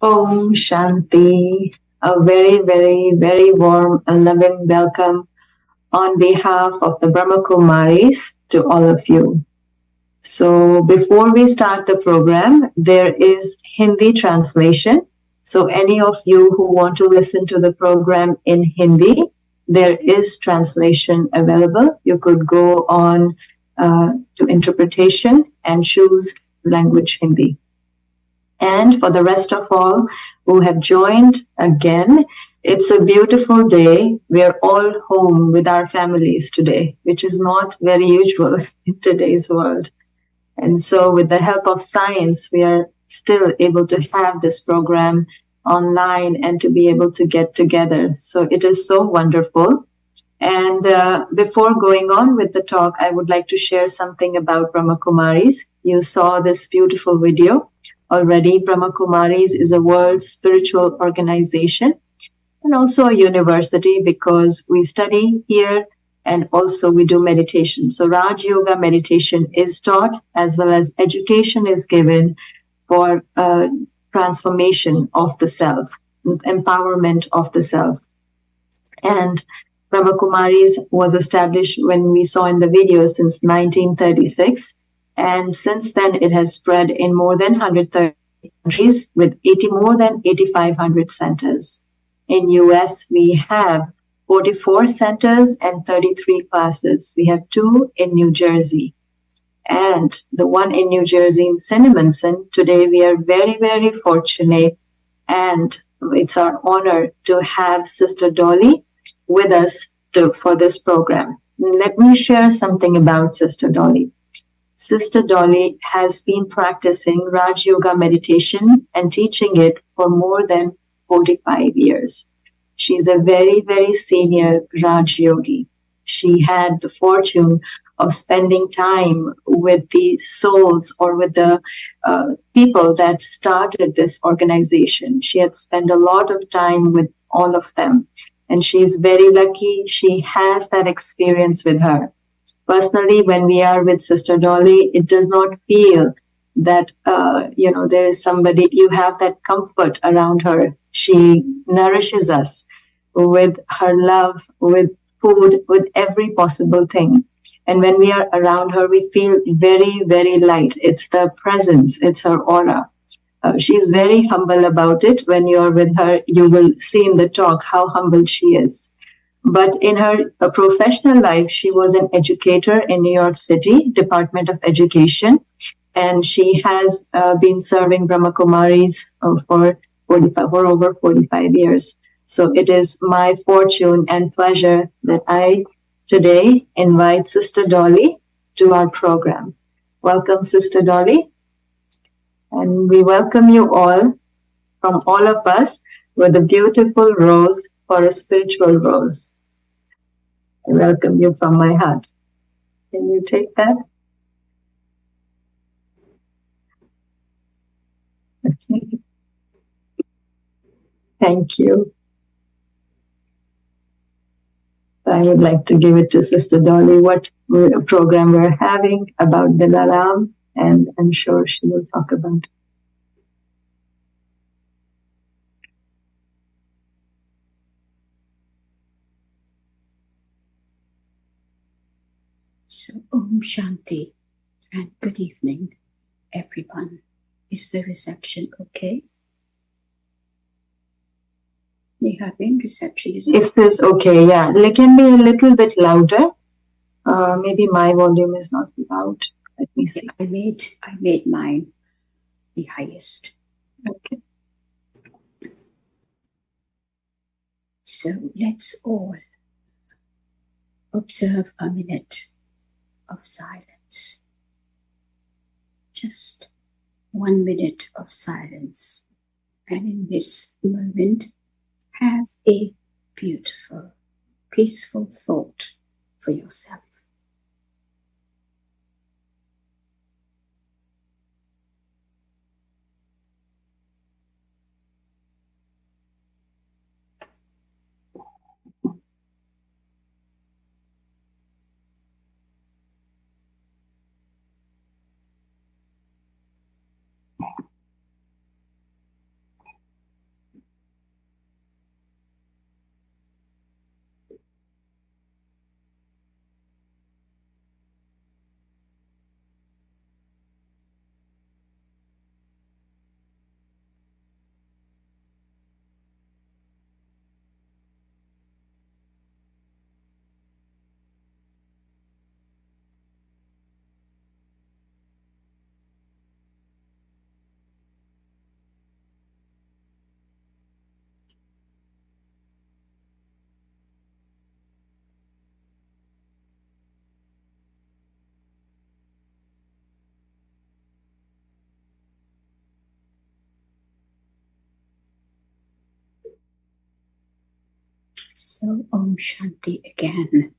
Om Shanti. A very, very, very warm and loving welcome on behalf of the Brahma Kumaris to all of you. So before we start the program, there is Hindi translation. So any of you who want to listen to the program in Hindi, there is translation available. You could go on to interpretation and choose language Hindi. And for the rest of all who have joined again, it's a beautiful day. We are all home with our families today, which is not very usual in today's world. And so with the help of science, we are still able to have this program online and to be able to get together. So it is so wonderful. And before going on with the talk, I would like to share something about Brahma Kumaris. You saw this beautiful video already. Brahma Kumaris is a world spiritual organization and also a university because we study here and also we do meditation. So Raj Yoga meditation is taught as well as education is given for transformation of the self, empowerment of the self. And Brahma Kumaris was established when we saw in the video since 1936. And since then, it has spread in more than 130 countries with more than 8,500 centers. In US, we have 44 centers and 33 classes. We have 2 in New Jersey. And the one in New Jersey in Cinnamonson, today we are very, very fortunate. And it's our honor to have Sister Dolly with us for this program. Let me share something about Sister Dolly. Sister Dolly has been practicing Raj Yoga meditation and teaching it for more than 45 years. She's a very, very senior Raj Yogi. She had the fortune of spending time with the souls or with the people that started this organization. She had spent a lot of time with all of them. And she's very lucky she has that experience with her. Personally, when we are with Sister Dolly, it does not feel that, there is somebody, you have that comfort around her. She nourishes us with her love, with food, with every possible thing. And when we are around her, we feel very, very light. It's the presence, it's her aura. She's very humble about it. When you're with her, you will see in the talk how humble she is. But in her professional life, she was an educator in New York City, Department of Education. And she has been serving Brahma Kumaris for over 45 years. So it is my fortune and pleasure that I today invite Sister Dolly to our program. Welcome, Sister Dolly. And we welcome you all from all of us with a beautiful rose for a spiritual rose. I welcome you from my heart. Can you take that? Thank you. I would like to give it to Sister Dolly what program we're having about Dilaram, and I'm sure she will talk about it. So, Om Shanti and good evening, everyone. Is the reception okay? They have been reception. Is this okay? Yeah. It can be a little bit louder. Maybe my volume is not loud. Let me see. I made mine the highest. Okay. So let's all observe a minute of silence. Just 1 minute of silence. And in this moment, have a beautiful, peaceful thought for yourself. So, Om Shanti again.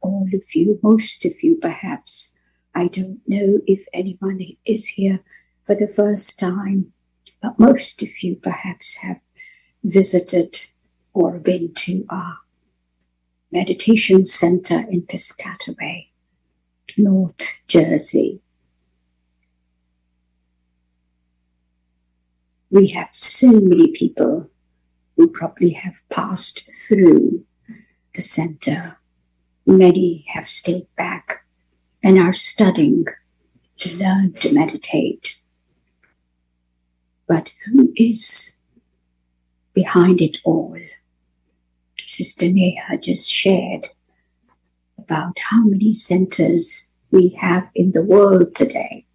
All of you, most of you perhaps, I don't know if anyone is here for the first time, but most of you perhaps have visited or been to our meditation center in Piscataway, North Jersey. We have so many people who probably have passed through the center. Many have stayed back and are studying to learn to meditate. But who is behind it all? Sister Neha just shared about how many centers we have in the world today.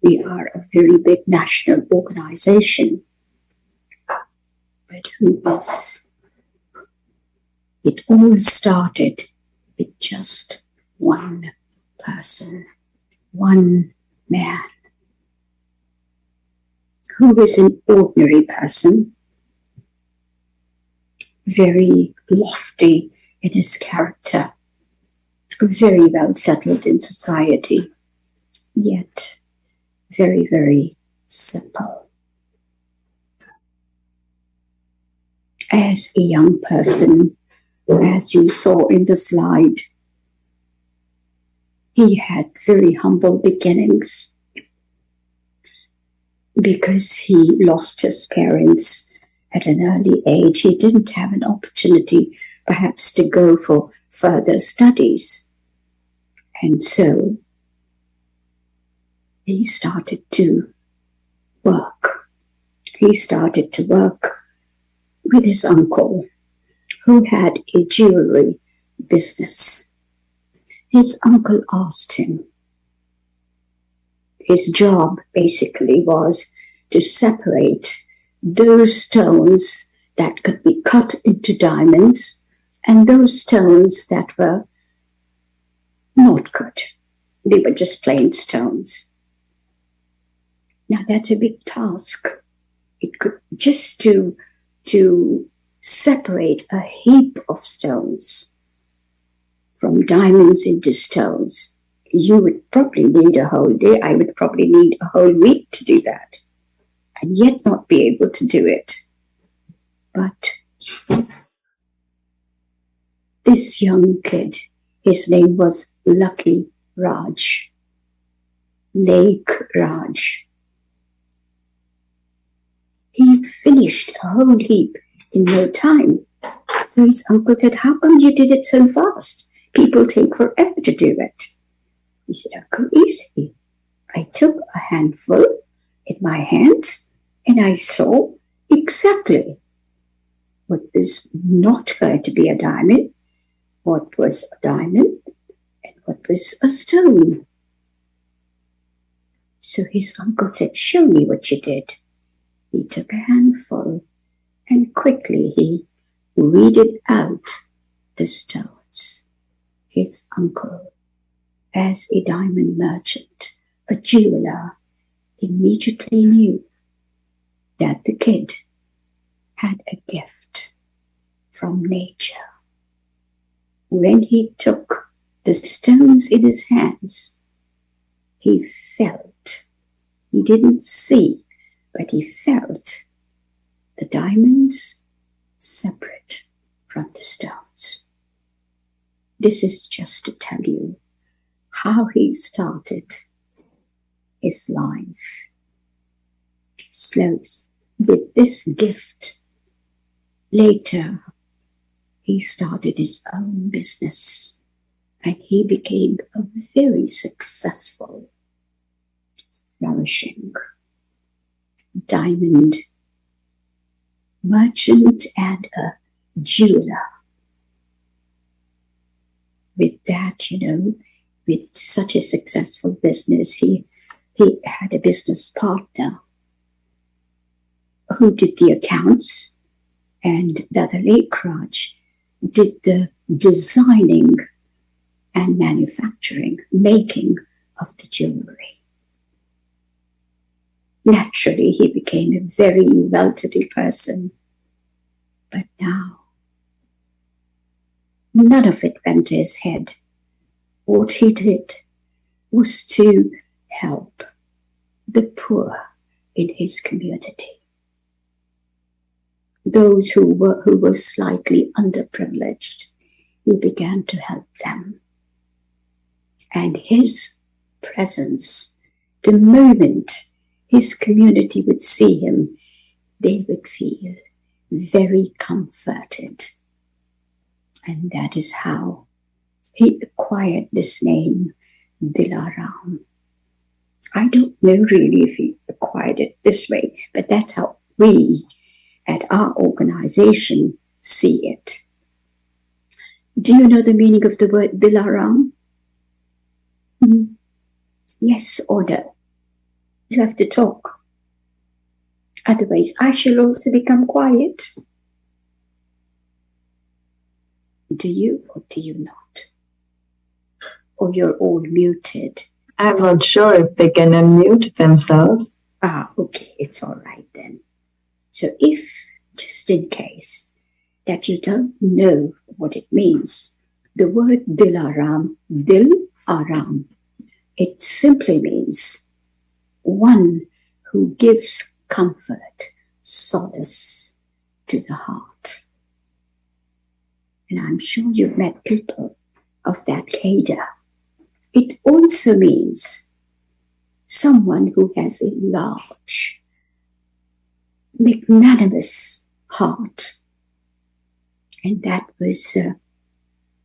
We are a very big national organization. But who is? It all started with just one person, one man, who is an ordinary person, very lofty in his character, very well settled in society, yet very, very simple. As a young person, as you saw in the slide, he had very humble beginnings because he lost his parents at an early age. He didn't have an opportunity perhaps to go for further studies. And so he started to work. He started to work with his uncle, who had a jewelry business. His uncle asked him. His job basically was to separate those stones that could be cut into diamonds and those stones that were not cut. They were just plain stones. Now that's a big task. It could just to separate a heap of stones from diamonds into stones. You would probably need a whole day. I would probably need a whole week to do that, and yet not be able to do it. But this young kid, his name was Lucky Raj, Lake Raj. He finished a whole heap in no time. So his uncle said, "How come you did it so fast? People take forever to do it." He said, "Uncle, easy. I took a handful in my hands and I saw exactly what was not going to be a diamond, what was a diamond, and what was a stone." So his uncle said, "Show me what you did." He took a handful and quickly he weeded out the stones. Because his uncle, as a diamond merchant, a jeweler, immediately knew that the kid had a gift from nature. When he took the stones in his hands, he felt, he didn't see, but he felt the diamonds separate from the stones. This is just to tell you how he started his life. Slowly, with this gift, later he started his own business and he became a very successful, flourishing diamond merchant and a jeweler. With that, with such a successful business, he had a business partner who did the accounts, and the other Lakraj did the designing and manufacturing, making of the jewelry. Naturally, he became a very well-to-do person, but now none of it went to his head. What he did was to help the poor in his community. Those who were slightly underprivileged, he began to help them. And his presence, the moment his community would see him, they would feel very comforted. And that is how he acquired this name, Dilaram. I don't know really if he acquired it this way, but that's how we at our organization see it. Do you know the meaning of the word Dilaram? Yes or no? You have to talk. Otherwise, I shall also become quiet. Do you or do you not? Or you're all muted? I'm not sure if they can unmute themselves. Okay, it's all right then. So if, just in case, that you don't know what it means, the word Dilaram, it simply means one who gives comfort, solace to the heart. And I'm sure you've met people of that cadre. It also means someone who has a large, magnanimous heart. And that was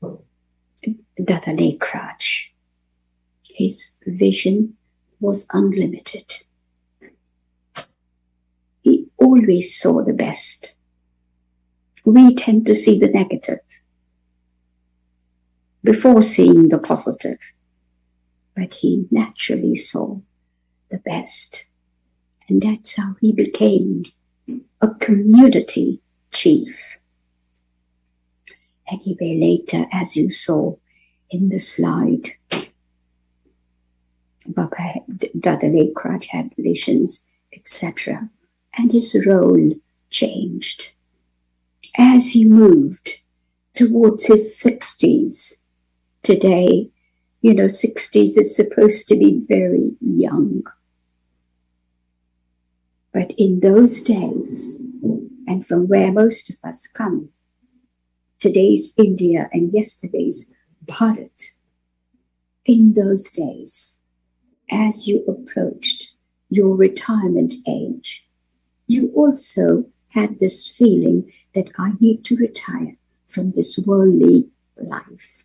Dada Lakraj. His vision was unlimited. He always saw the best. We tend to see the negative before seeing the positive. But he naturally saw the best. And that's how he became a community chief. Anyway, later, as you saw in the slide, Dada Lakraj had visions, etc. And his role changed. As he moved towards his 60s, today, 60s is supposed to be very young. But in those days, and from where most of us come, today's India and yesterday's Bharat, in those days, as you approached your retirement age, you also had this feeling that I need to retire from this worldly life.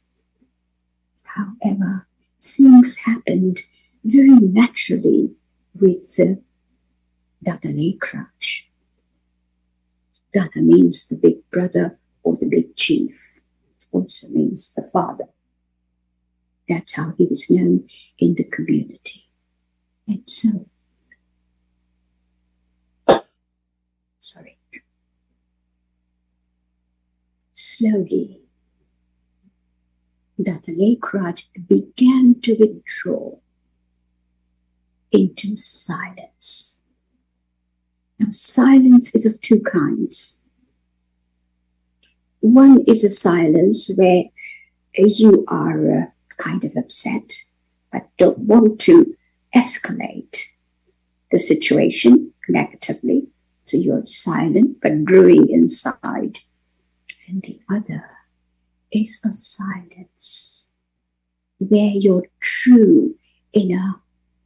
However, things happened very naturally with Dada Lakraj. Dada means the big brother or the big chief. It also means the father. That's how he was known in the community. And so, slowly, Datalekraj began to withdraw into silence. Now, silence is of two kinds. One is a silence where you are kind of upset, but don't want to escalate the situation negatively. So you're silent, but brewing inside. And the other is a silence where your true inner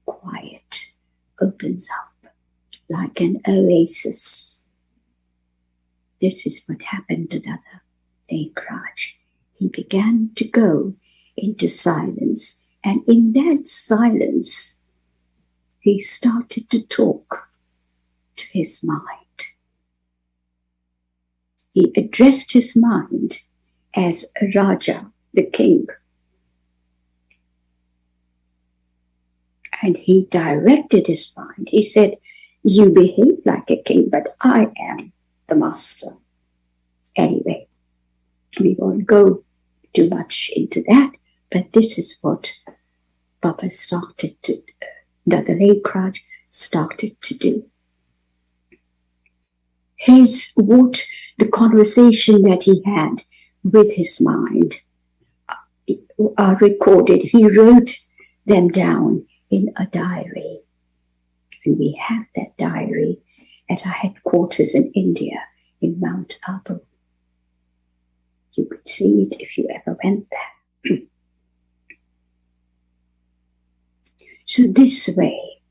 quiet opens up like an oasis. This is what happened to the other Lekraj. He began to go into silence, and in that silence, he started to talk to his mind. He addressed his mind as a Raja, the king. And he directed his mind. He said, you behave like a king, but I am the master. Anyway, we won't go too much into that, but this is what Baba started to, the Lekraj started to do. The conversation that he had with his mind are recorded. He wrote them down in a diary. And we have that diary at our headquarters in India, in Mount Abu. You could see it if you ever went there. So this way,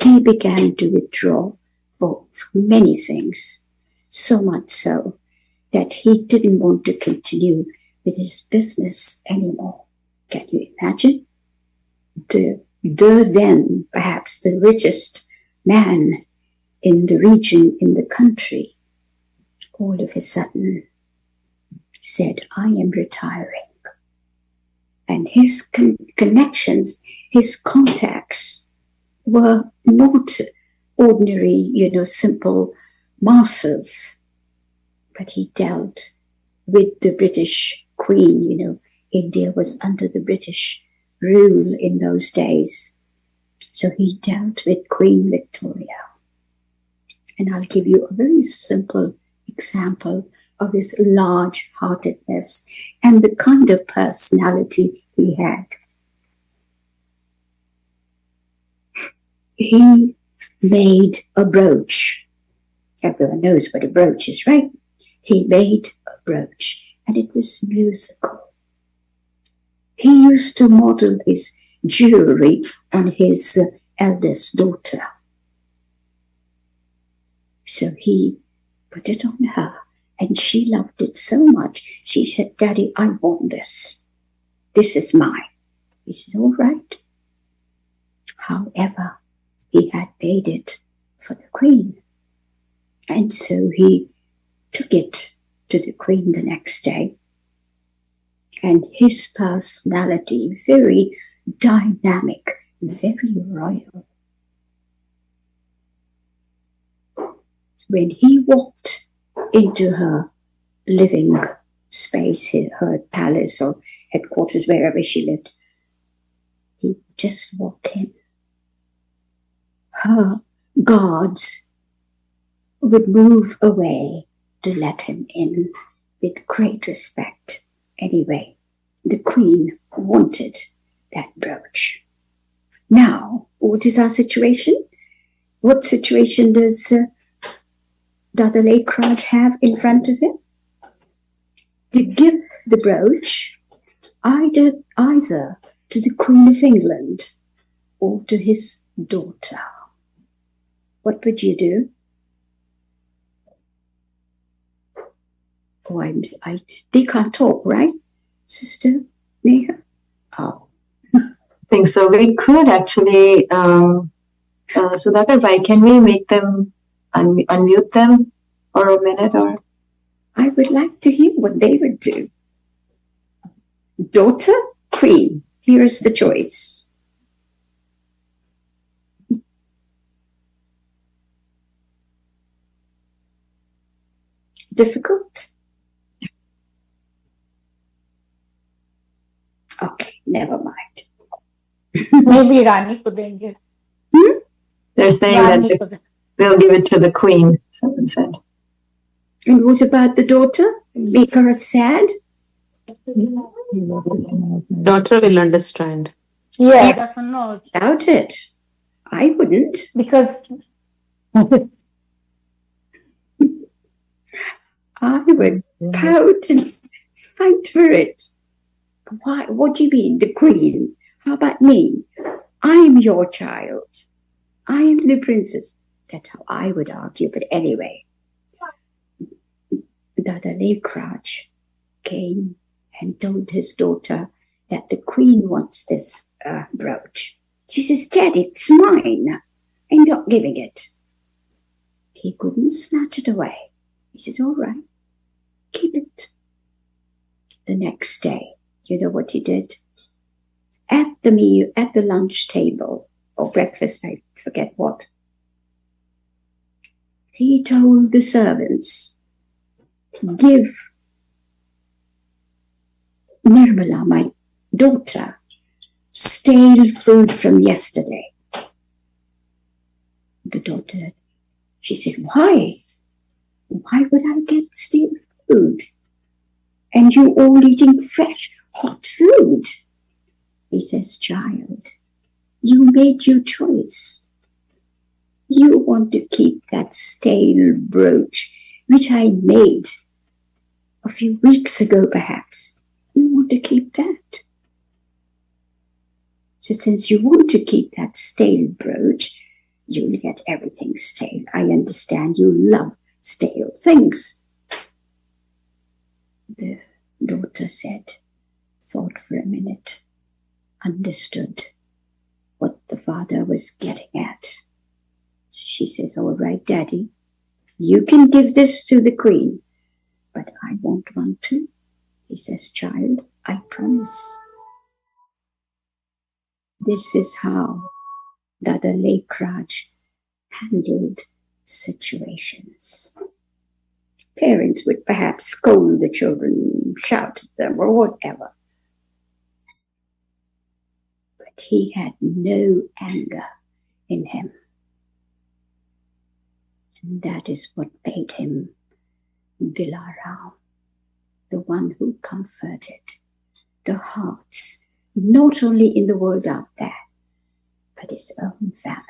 he began to withdraw for many things, so much so that he didn't want to continue with his business anymore. Can you imagine? The then perhaps the richest man in the region, in the country, all of a sudden said, I am retiring. And his connections, his contacts were not ordinary, simple masses, but he dealt with the British Queen. India was under the British rule in those days. So he dealt with Queen Victoria. And I'll give you a very simple example of his large-heartedness and the kind of personality he had. He made a brooch. Everyone knows what a brooch is, right? He made a brooch, and it was musical. He used to model his jewelry on his eldest daughter. So he put it on her, and she loved it so much. She said, Daddy, I want this. This is mine. He said, all right. However, he had made it for the Queen. And so he took it to the Queen the next day. And his personality, very dynamic, very royal. When he walked into her living space, her palace or headquarters, wherever she lived, he just walked in. Her guards would move away to let him in with great respect. Anyway, the Queen wanted that brooch. Now, what is our situation? What situation does Dada Lekraj have in front of him? To give the brooch either to the Queen of England or to his daughter. What would you do? Oh, they can't talk, right, Sister Neha? Oh. I think so. We could actually, Sudhakar Bhai, can we make them unmute them for a minute? Or I would like to hear what they would do. Daughter, Queen. Here is the choice. Difficult? never mind. Maybe Rani को देंगे. They're saying Rani that को देंगे. they'll give it to the queen, someone said. And what about the daughter? Make her sad? Daughter will understand. Yeah, that's no. Doubt it. I wouldn't. Because I would pout and fight for it. Why? What do you mean, the queen? How about me? I am your child. I am the princess. That's how I would argue. But anyway, Dada Lekraj came and told his daughter that the queen wants this brooch. She says, Daddy, it's mine. I'm not giving it. He couldn't snatch it away. He said, all right, keep it. The next day, you know what he did? At the meal, at the lunch table, or breakfast, I forget what, he told the servants, give Nirmala, my daughter, stale food from yesterday. The daughter, she said, why? Why would I get stale food? And you all eating fresh, hot food? He says, child, you made your choice. You want to keep that stale brooch, which I made a few weeks ago, perhaps. You want to keep that. So since you want to keep that stale brooch, you'll get everything stale. I understand you love stale things. The daughter said, thought for a minute, understood what the father was getting at. So she says, all right, Daddy, you can give this to the queen, but I want one too. He says, child, I promise. This is how Dada Lekraj handled situations. Parents would perhaps scold the children, shout at them, or whatever. But he had no anger in him. And that is what made him Dilaram, the one who comforted the hearts, not only in the world out there, but his own family.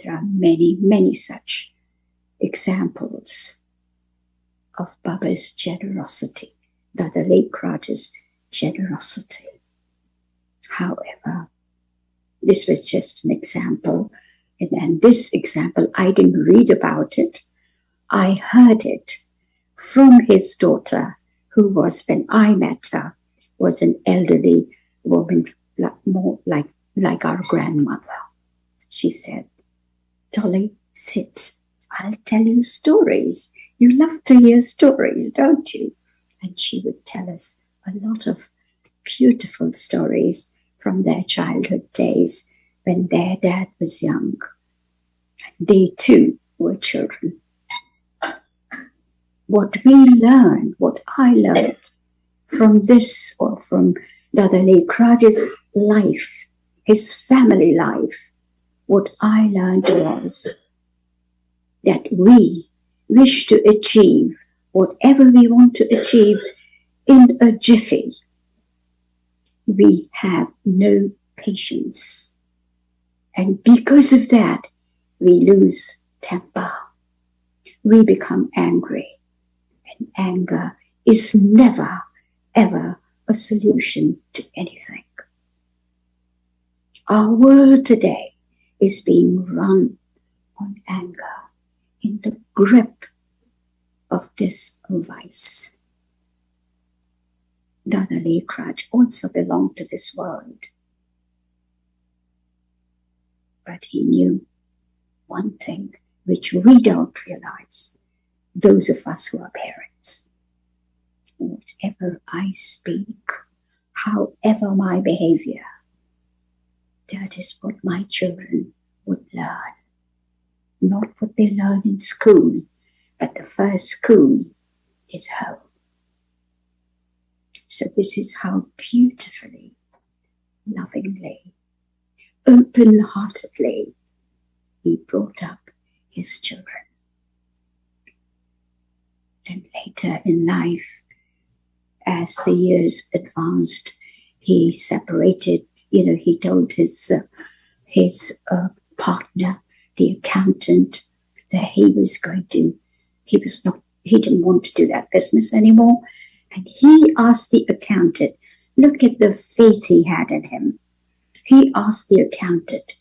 There are many, many such examples of Baba's generosity, Dada Lekraj's generosity. However, this was just an example, and this example, I didn't read about it. I heard it from his daughter, who was, when I met her, was an elderly woman, more like our grandmother. She said, Dolly, sit. I'll tell you stories. You love to hear stories, don't you? And she would tell us a lot of beautiful stories from their childhood days when their dad was young. They too were children. What we learned, what I learned from this, or from Dada Lekraj's life, his family life, what I learned was that we wish to achieve whatever we want to achieve in a jiffy. We have no patience. And because of that, we lose temper. We become angry. And anger is never, ever a solution to anything. Our world today is being run on anger, in the grip of this vice. Dada Lekraj also belonged to this world. But he knew one thing which we don't realize, those of us who are parents. Whatever I speak, however my behavior, that is what my children would learn. Not what they learn in school, but the first school is home. So this is how beautifully, lovingly, open-heartedly he brought up his children. And later in life, as the years advanced, he separated. He told his partner, the accountant, that he didn't want to do that business anymore. And he asked the accountant, look at the faith he had in him. He asked the accountant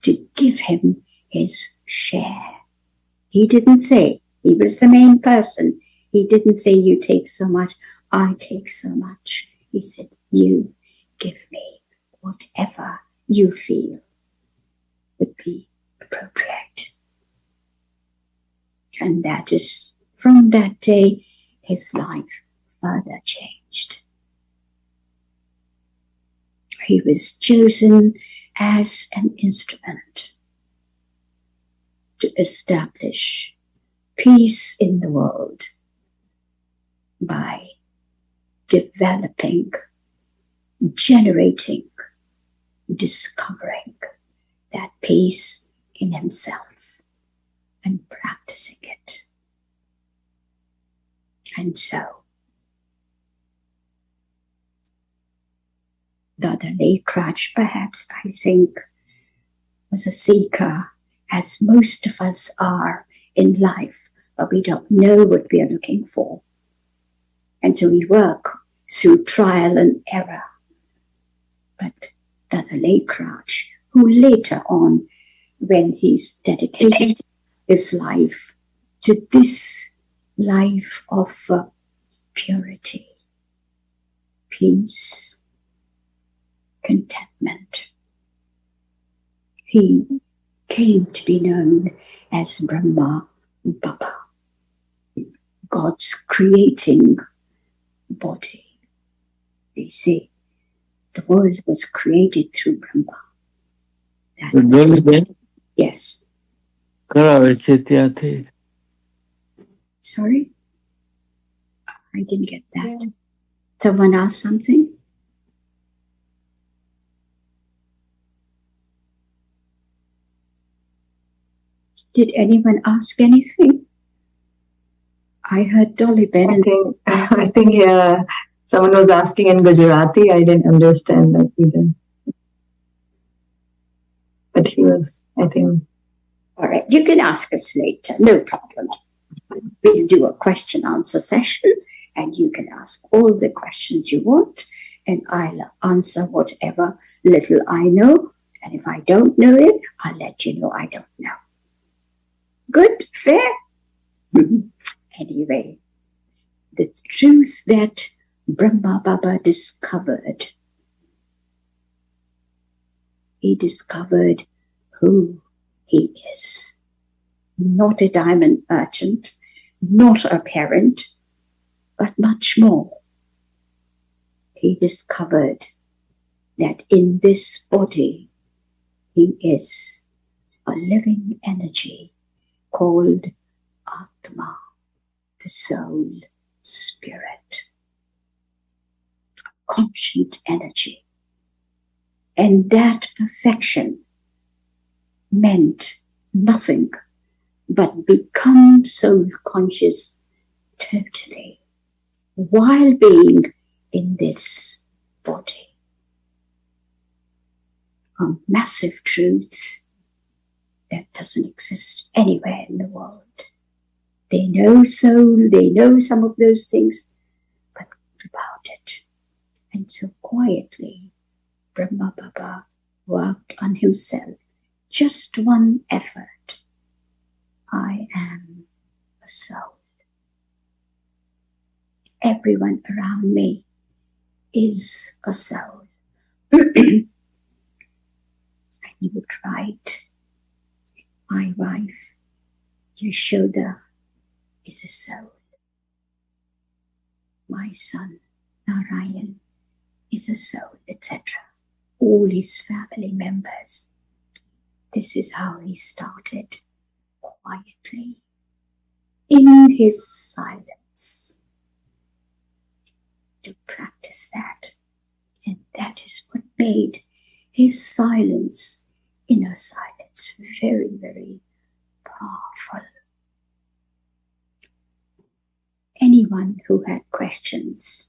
to give him his share. He didn't say, he was the main person. He didn't say, you take so much, I take so much. He said, you give me whatever you feel would be appropriate. And that is, from that day, his life further changed. He was chosen as an instrument to establish peace in the world by developing, generating, discovering that peace in himself and practicing it. And so, Dada Lekrach, perhaps, I think, was a seeker, as most of us are in life, but we don't know what we are looking for. And so we work through trial and error. But Dada Lekrach, who later on, when he's dedicated his life to this life of purity, peace, contentment, he came to be known as Brahma Baba, God's creating body. They say the world was created through Brahma. Yes. Sorry? I didn't get that. Yeah. Someone asked something? Did anyone ask anything? I heard Dolly Ben. I think someone was asking in Gujarati. I didn't understand that either. But he was, I think. All right, you can ask us later, no problem. We'll do a question-answer session, and you can ask all the questions you want, and I'll answer whatever little I know, and if I don't know it, I'll let you know I don't know. Good? Fair? Anyway, the truth that Brahma Baba discovered, he discovered who he is. Not a diamond merchant, not a parent, but much more. He discovered that in this body, he is a living energy called Atma, the soul, spirit, a conscient energy. And that perfection meant nothing but become soul conscious totally while being in this body. A massive truth that doesn't exist anywhere in the world. They know soul, they know some of those things, but what about it? And so quietly, Brahma Baba worked on himself. Just one effort. I am a soul. Everyone around me is a soul. And he would write, my wife, Yashoda, is a soul. My son, Narayan, is a soul, etc. All his family members. This is how he started, quietly, in his silence. to practice that. And that is what made his silence, inner silence, very, very powerful. Anyone who had questions,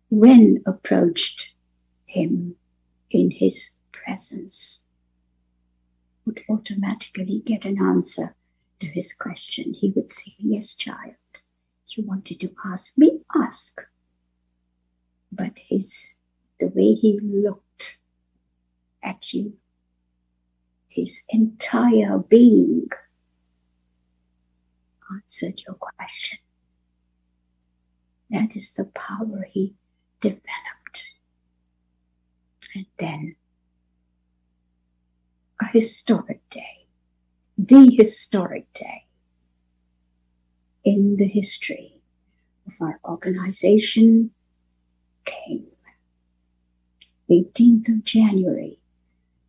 when approached him in his presence, would automatically get an answer to his question. He would say, yes, child, you wanted to ask me, ask. But the way he looked at you, his entire being answered your question. That is the power he developed. And then a historic day, the historic day in the history of our organization came. 18th of January,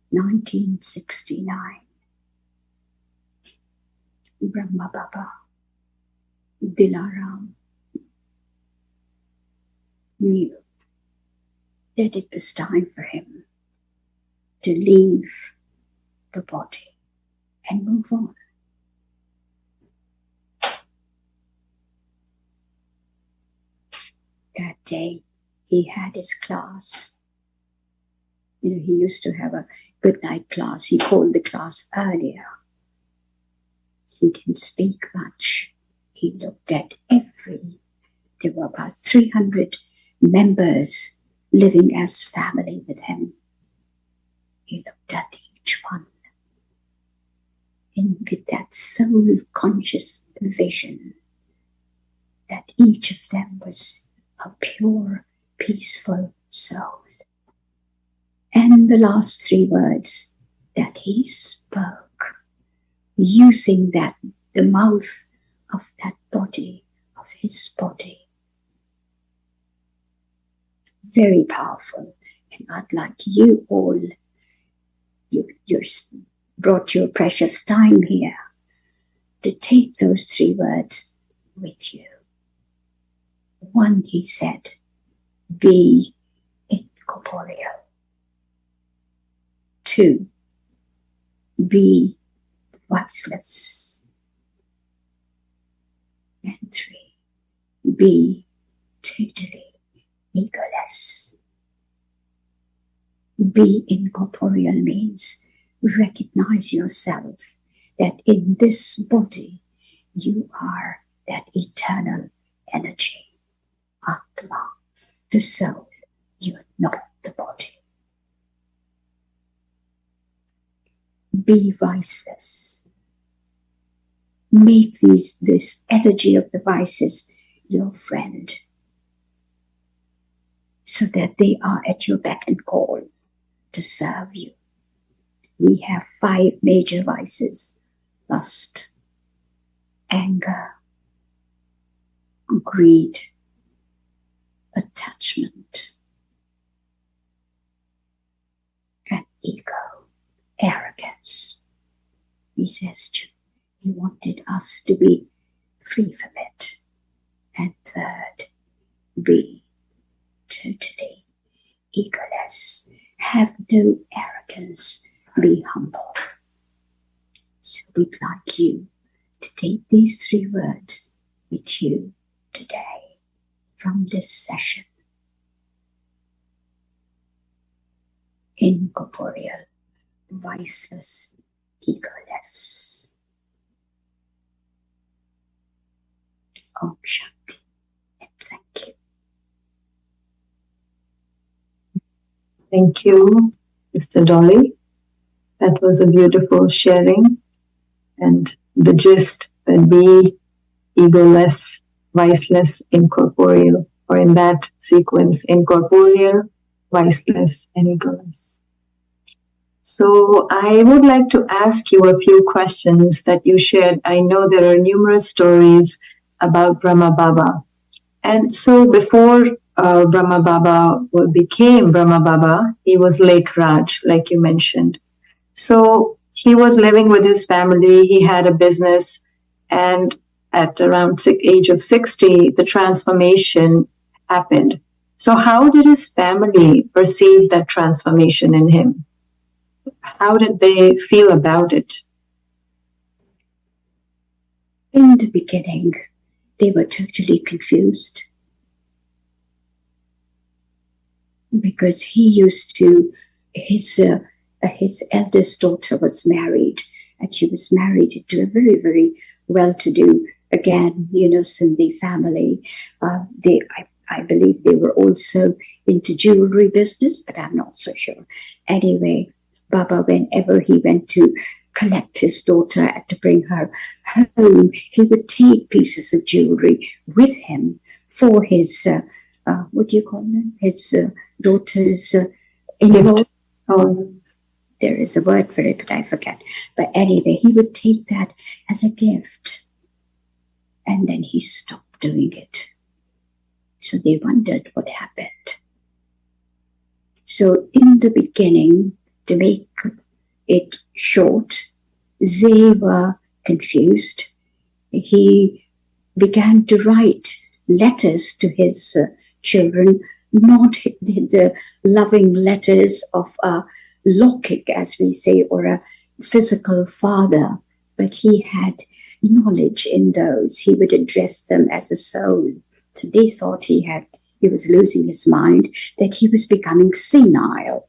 1969. Brahma Baba, Dilaram, knew that it was time for him to leave the body and move on. That day, he had his class. He used to have a good night class. He called the class earlier. He didn't speak much. He looked at there were about 300 members living as family with him. He looked at each one. And with that soul-conscious vision that each of them was a pure, peaceful soul. And the last 3 words that he spoke, using the mouth of that body, of his body. Very powerful. And I'd like you all, you brought your precious time here to take those 3 words with you. 1, he said, be incorporeal. 2, be voiceless. And 3, be totally egoless. Be incorporeal means recognize yourself that in this body you are that eternal energy, Atma, the soul. You are not the body. Be viceless. Make this energy of the vices your friend, so that they are at your beck and call to serve you. We have 5 major vices: lust, anger, greed, attachment, and ego, arrogance. He says he wanted us to be free from it. And 3rd, be totally egoless. Have no arrogance. Be humble. So we'd like you to take these 3 words with you today from this session. Incorporeal, viceless, egoless. Om Shanti, and thank you. Thank you, Mr. Dolly. That was a beautiful sharing, and the gist that be egoless, viceless, incorporeal, or in that sequence, incorporeal, viceless, and egoless. So I would like to ask you a few questions that you shared. I know there are numerous stories about Brahma Baba. And so before Brahma Baba became Brahma Baba, he was Lake Raj, like you mentioned. So he was living with his family, he had a business, and at around age of 60, the transformation happened. So how did his family perceive that transformation in him? How did they feel about it? In the beginning, they were totally confused because he used to, his eldest daughter was married, and she was married to a very, very well-to-do, again, Sindhi family. I believe they were also into jewelry business, but I'm not so sure. Anyway, Baba, whenever he went to collect his daughter and to bring her home, he would take pieces of jewelry with him for his, what do you call them? His daughter's in-law. Oh. There is a word for it, but I forget. But anyway, he would take that as a gift. And then he stopped doing it. So they wondered what happened. So in the beginning, to make it short, they were confused. He began to write letters to his children, not the loving letters of a Lokik, as we say, or a physical father, but he had knowledge in those. He would address them as a soul. So they thought he was losing his mind, that he was becoming senile.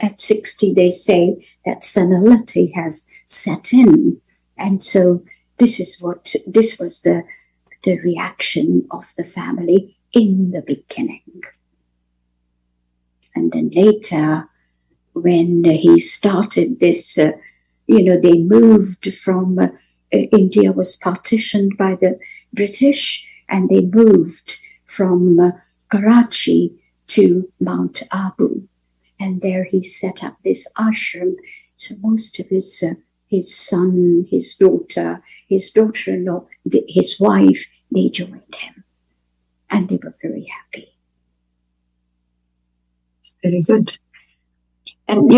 At 60, they say that senility has set in. And so this was the reaction of the family in the beginning. And then later, when he started this, they moved from, India was partitioned by the British, and they moved from Karachi to Mount Abu. And there he set up this ashram. So most of his son, his daughter-in-law, his wife, they joined him. And they were very happy. It's very good. And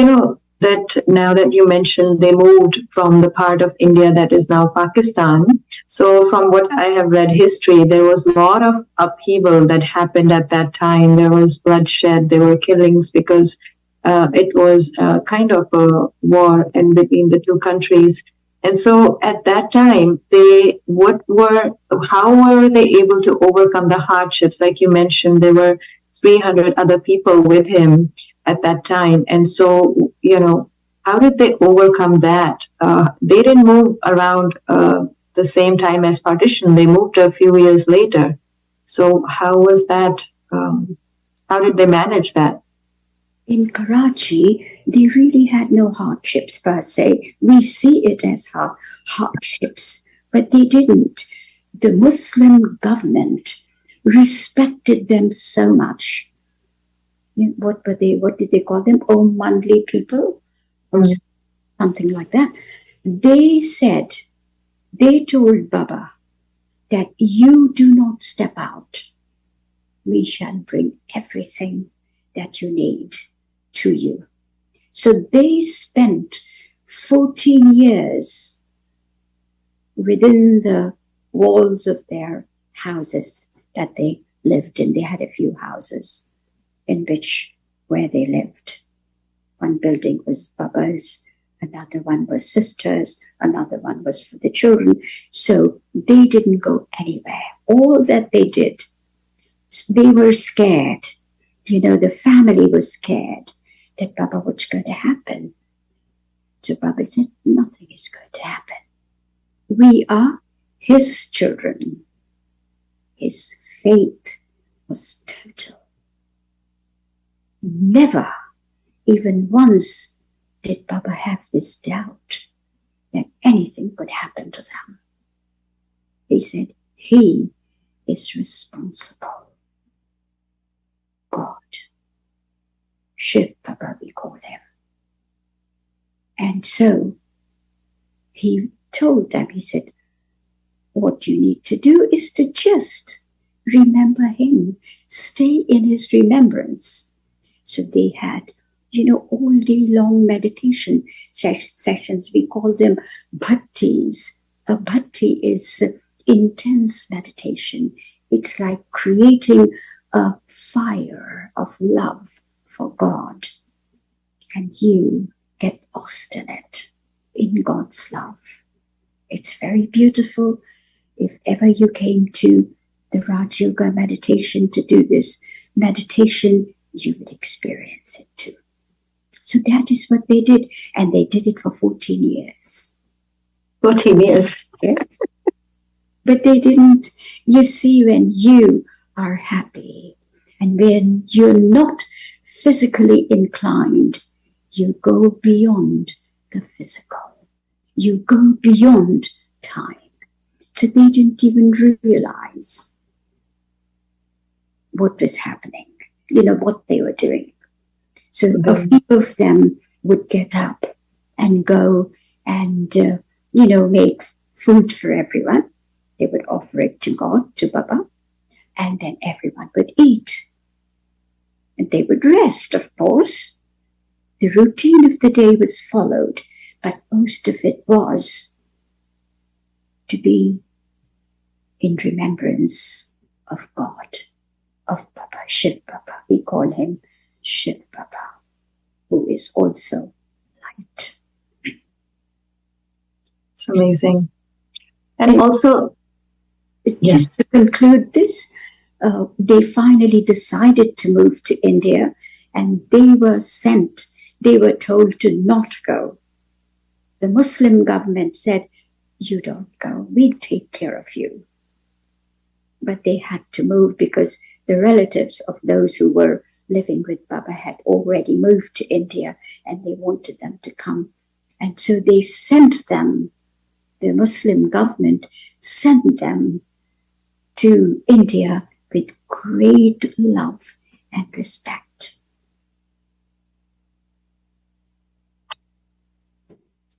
that now that you mentioned, they moved from the part of India that is now Pakistan. So from what I have read history, there was a lot of upheaval that happened at that time. There was bloodshed, there were killings because it was kind of a war in between the two countries. And so at that time, how were they able to overcome the hardships? Like you mentioned, there were 300 other people with him at that time. And so, how did they overcome that? They didn't move around the same time as partition. They moved a few years later. So how was that? How did they manage that? In Karachi, they really had no hardships per se. We see it as hardships, but they didn't. The Muslim government respected them so much. What were they? What did they call them? Oh, Mandli people? Or something like that. They told Baba that you do not step out. We shall bring everything that you need to you. So they spent 14 years within the walls of their houses that they lived in. They had a few houses where they lived. One building was Baba's, another one was sisters, another one was for the children. So they didn't go anywhere. All that they did, they were scared. The family was scared that Baba, what's going to happen? So Baba said, nothing is going to happen. We are his children. His faith was total. Never, even once, did Baba have this doubt that anything could happen to them. He said, he is responsible. God. Shiv Baba, we call him. And so he told them, he said, what you need to do is to just remember him. Stay in his remembrance. So they had, all day long meditation sessions. We call them bhattis. A bhatti is intense meditation. It's like creating a fire of love for God, and you get lost in God's love. It's very beautiful. If ever you came to the Raj Yoga meditation to do this meditation, you would experience it too. So that is what they did, and they did it for 14 years. 14 years. Yes. But they didn't. You see, when you are happy and when you're not physically inclined, you go beyond the physical. You go beyond time. So they didn't even realize what was happening, what they were doing. So a few of them would get up and go and, make food for everyone. They would offer it to God, to Baba, and then everyone would eat. And they would rest, of course. The routine of the day was followed, but most of it was to be in remembrance of God, of Baba, Shiv Baba. We call him Shiv Baba, who is also light. It's amazing. And also, just to conclude this, they finally decided to move to India, and they were told to not go. The Muslim government said, "You don't go, we'll take care of you." But they had to move because the relatives of those who were living with Baba had already moved to India, and they wanted them to come. And so they sent them, the Muslim government sent them to India with great love and respect.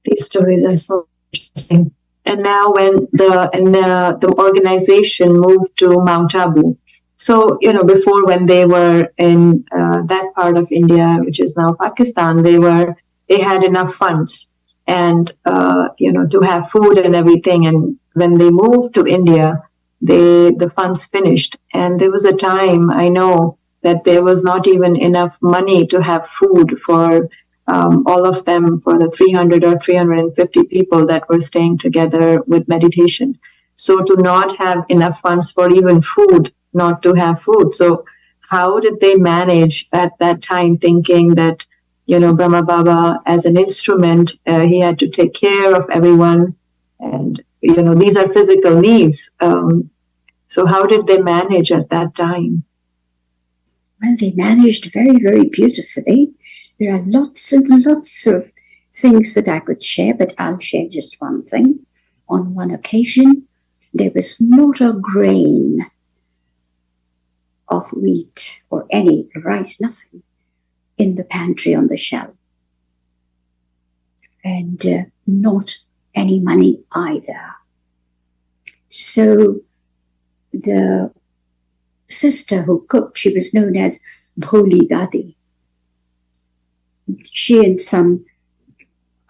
These stories are so interesting. And now when the organization moved to Mount Abu, so, before, when they were in that part of India, which is now Pakistan, they had enough funds and, to have food and everything. And when they moved to India, the funds finished. And there was a time, I know, that there was not even enough money to have food for all of them, for the 300 or 350 people that were staying together with meditation. So to not have enough funds for even food, not to have food. So how did they manage at that time, thinking that, Brahma Baba as an instrument, he had to take care of everyone, and, these are physical needs. So how did they manage at that time? Well, they managed very, very beautifully. There are lots and lots of things that I could share, but I'll share just one thing. On one occasion, there was not a grain of wheat or any rice, nothing, in the pantry on the shelf. And not any money either. So the sister who cooked, she was known as Bholi Dadi. She and some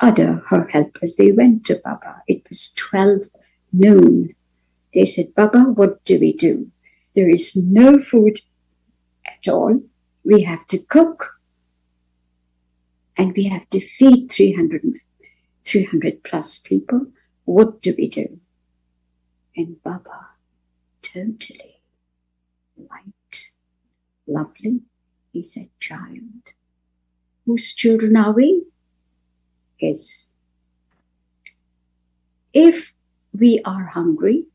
other, her helpers, they went to Baba. It was 12 noon. They said, "Baba, what do we do? There is no food at all. We have to cook. And we have to feed 300 plus people. What do we do?" And Baba, totally light, lovely, he said, "Child, whose children are we? Is if we are hungry,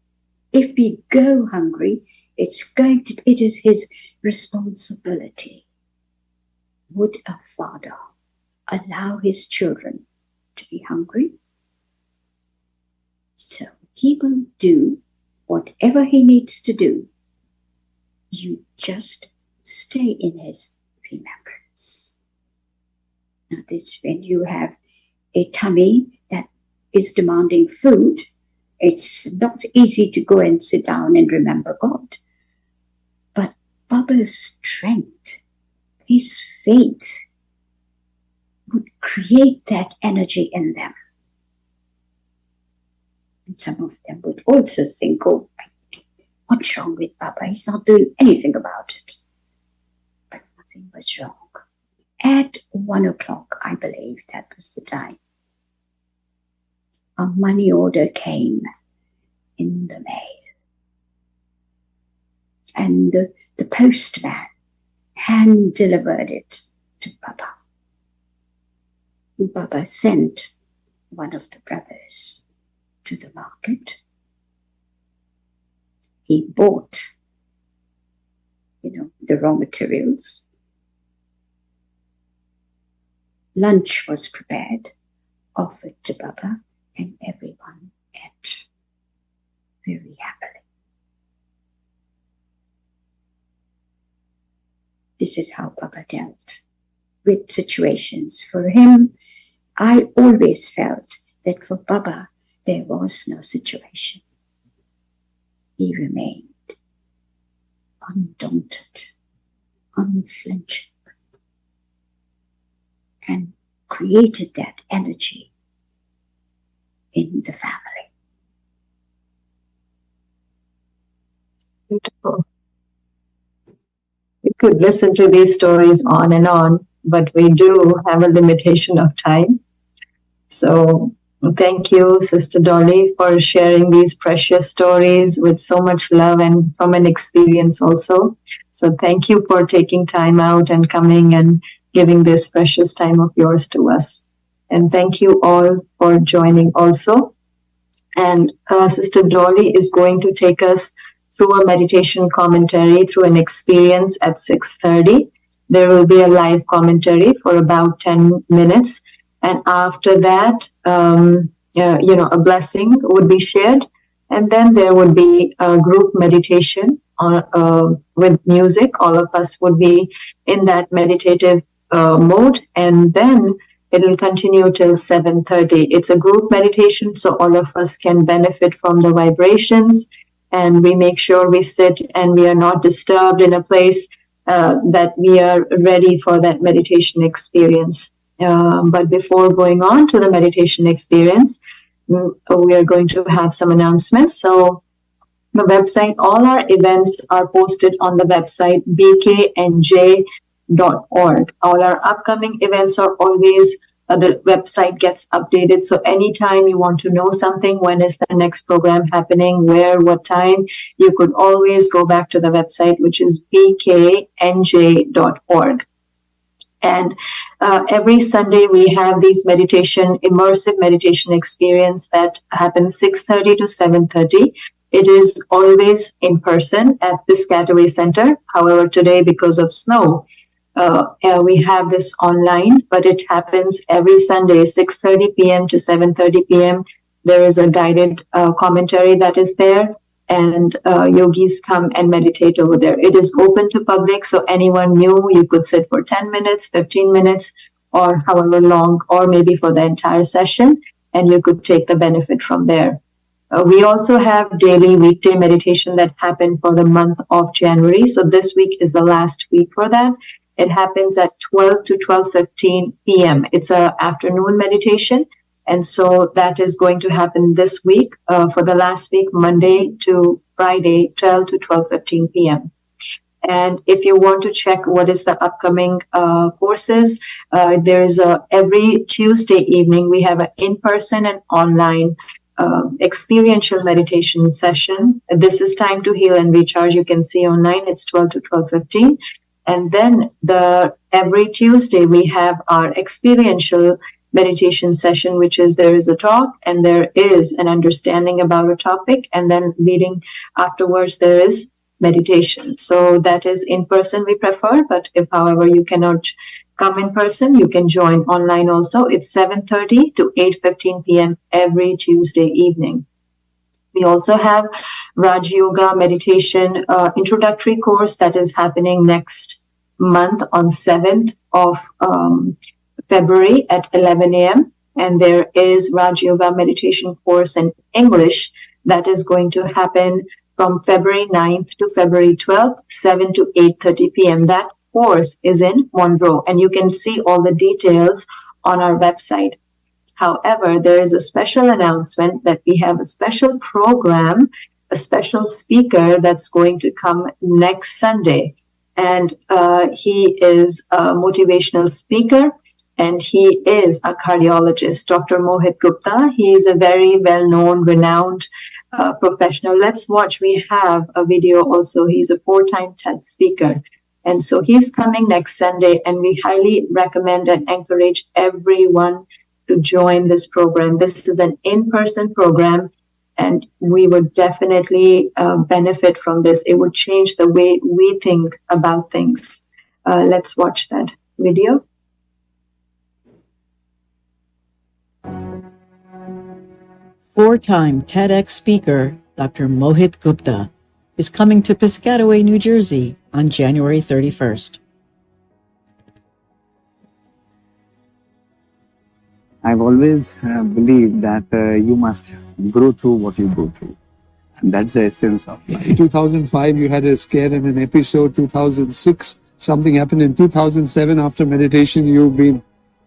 if we go hungry, it is his responsibility. Would a father allow his children to be hungry? So he will do whatever he needs to do. You just stay in his remembrance." Now, this, when you have a tummy that is demanding food, it's not easy to go and sit down and remember God. But Baba's strength, his faith, would create that energy in them. And some of them would also think, oh, what's wrong with Papa? He's not doing anything about it. But nothing was wrong. At 1 o'clock, I believe that was the time, a money order came in the mail. And the postman hand delivered it to Papa. Papa sent one of the brothers to the market. He bought, the raw materials. Lunch was prepared, offered to Papa, and everyone ate very happily. This is how Papa dealt with situations. For him, I always felt that for Papa, there was no situation. He remained undaunted, unflinching, and created that energy in the family. Beautiful. We could listen to these stories on, but we do have a limitation of time. So thank you, Sister Dolly, for sharing these precious stories with so much love and from an experience also. So thank you for taking time out and coming and giving this precious time of yours to us. And thank you all for joining also. And Sister Dolly is going to take us through a meditation commentary through an experience at 6:30. There will be a live commentary for about 10 minutes. And after that, a blessing would be shared. And then there would be a group meditation with music. All of us would be in that meditative mode. And then it will continue till 7:30. It's a group meditation, so all of us can benefit from the vibrations. And we make sure we sit and we are not disturbed in a place that we are ready for that meditation experience. But before going on to the meditation experience, we are going to have some announcements. So the website, all our events are posted on the website bknj.org. All our upcoming events are always, the website gets updated. So anytime you want to know something, when is the next program happening, where, what time, you could always go back to the website, which is bknj.org. And every Sunday we have these immersive meditation experience that happens 6:30 to 7:30. It is always in person at Piscataway Center. However, today, because of snow, we have this online, but it happens every Sunday, 6:30 p.m. to 7:30 p.m. There is a guided commentary that is there, and yogis come and meditate over there. It is open to public, so anyone new, you could sit for 10 minutes, 15 minutes, or however long, or maybe for the entire session, and you could take the benefit from there. We also have daily weekday meditation that happened for the month of January. So this week is the last week for that. It happens at 12 to 12:15 p.m. It's an afternoon meditation. And so that is going to happen this week for the last week, Monday to Friday, 12 to 12:15 p.m. And if you want to check what is the upcoming courses, there is every Tuesday evening, we have an in-person and online experiential meditation session. This is Time to Heal and Recharge. You can see online, it's 12 to 12:15. And then every Tuesday, we have our experiential meditation session, which is there is a talk and there is an understanding about a topic. And then leading afterwards, there is meditation. So that is in person we prefer. But if, however, you cannot come in person, you can join online also. It's 7:30 to 8:15 p.m. every Tuesday evening. We also have Raj Yoga meditation introductory course that is happening next month on 7th of February at 11 a.m. And there is Raj Yoga meditation course in English that is going to happen from February 9th to February 12th, 7 to 8:30 p.m. That course is in Monroe, and you can see all the details on our website. However, there is a special announcement that we have a special program, a special speaker that's going to come next Sunday. And he is a motivational speaker and he is a cardiologist, Dr. Mohit Gupta. He is a very well-known, renowned professional. Let's watch. We have a video also. He's a 4-time TED speaker. And so he's coming next Sunday, and we highly recommend and encourage everyone to join this program. This is an in-person program, and we would definitely benefit from this. It would change the way we think about things. Let's watch that video. Four-time TEDx speaker Dr. Mohit Gupta is coming to Piscataway, New Jersey on January 31st. I've always believed that you must grow through what you go through. And that's the essence of life. In 2005, you had a scare and an episode. 2006, something happened. In 2007, after meditation, you've been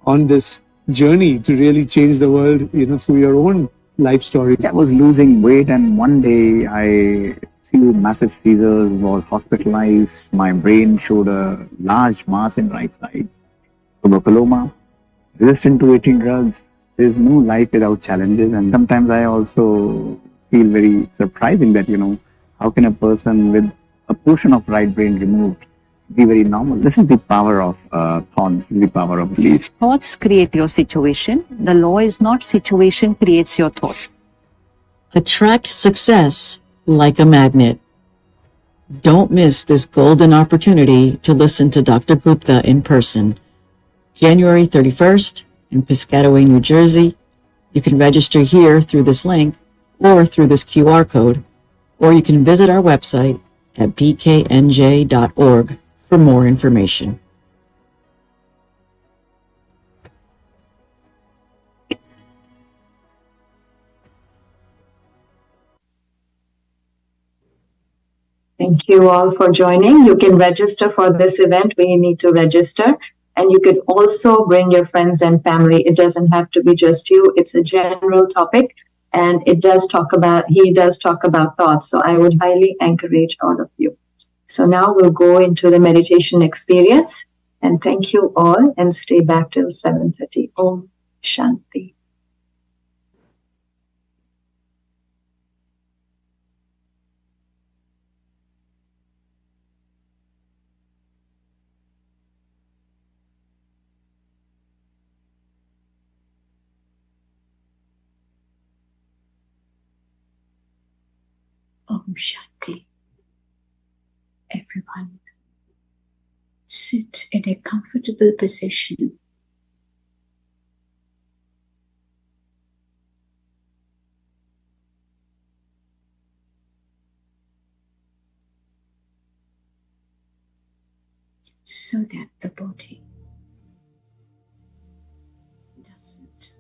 on this journey to really change the world, through your own life story. I was losing weight, and one day I flew massive seizures, was hospitalized. My brain showed a large mass in right side. Tuberculoma, resistant to eating drugs. There's no life without challenges. And sometimes I also feel very surprising that, how can a person with a portion of right brain removed be very normal? This is the power of thoughts, this is the power of belief. Thoughts create your situation. The law is not situation creates your thought. Attract success like a magnet. Don't miss this golden opportunity to listen to Dr. Gupta in person. January 31st in Piscataway, New Jersey. You can register here through this link or through this QR code, or you can visit our website at bknj.org for more information. Thank you all for joining. You can register for this event. We need to register. And you could also bring your friends and family. It doesn't have to be just you. It's a general topic. And he does talk about thoughts. So I would highly encourage all of you. So now we'll go into the meditation experience. And thank you all, and stay back till 7:30. Om Shanti. Om Shanti. Everyone, sit in a comfortable position. So that the body doesn't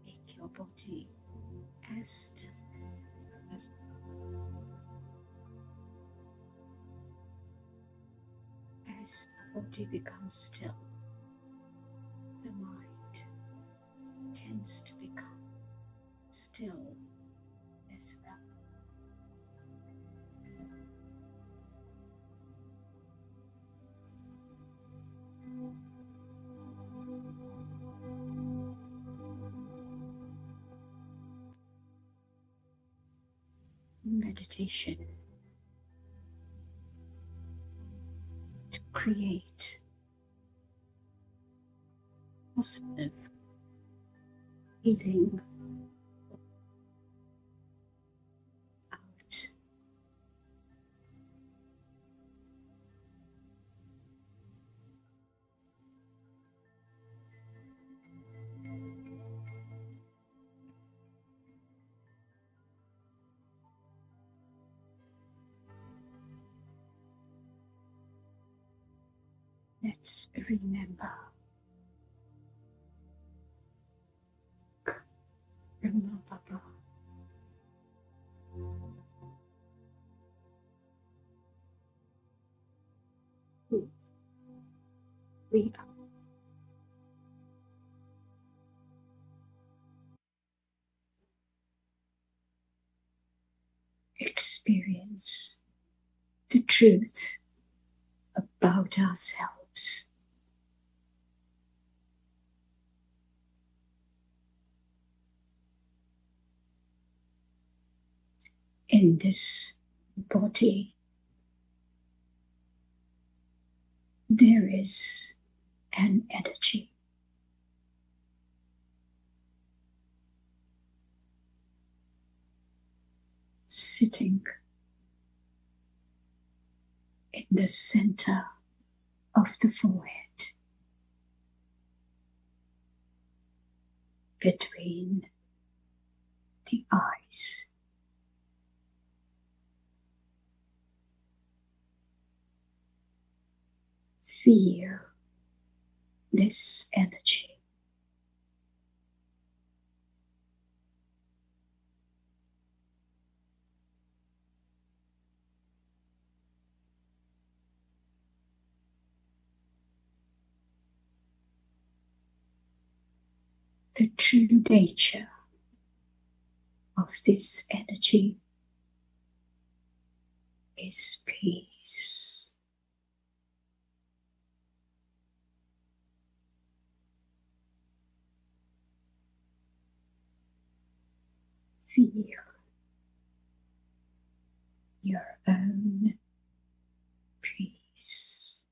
make your body as still as the body becomes still, the mind tends to become still as well. Meditation to create positive feeling out. Let's remember. Remember. Who we are. Experience the truth about ourselves. In this body, there is an energy. Sitting in the center of the forehead, between the eyes. Feel this energy. The true nature of this energy is peace. Feel your own peace.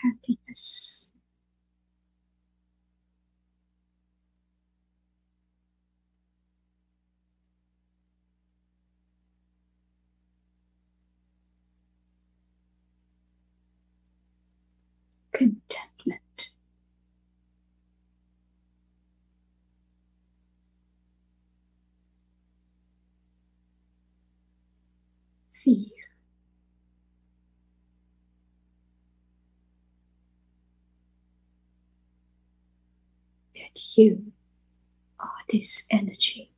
Happiness. Contentment. Feel that you are this energy.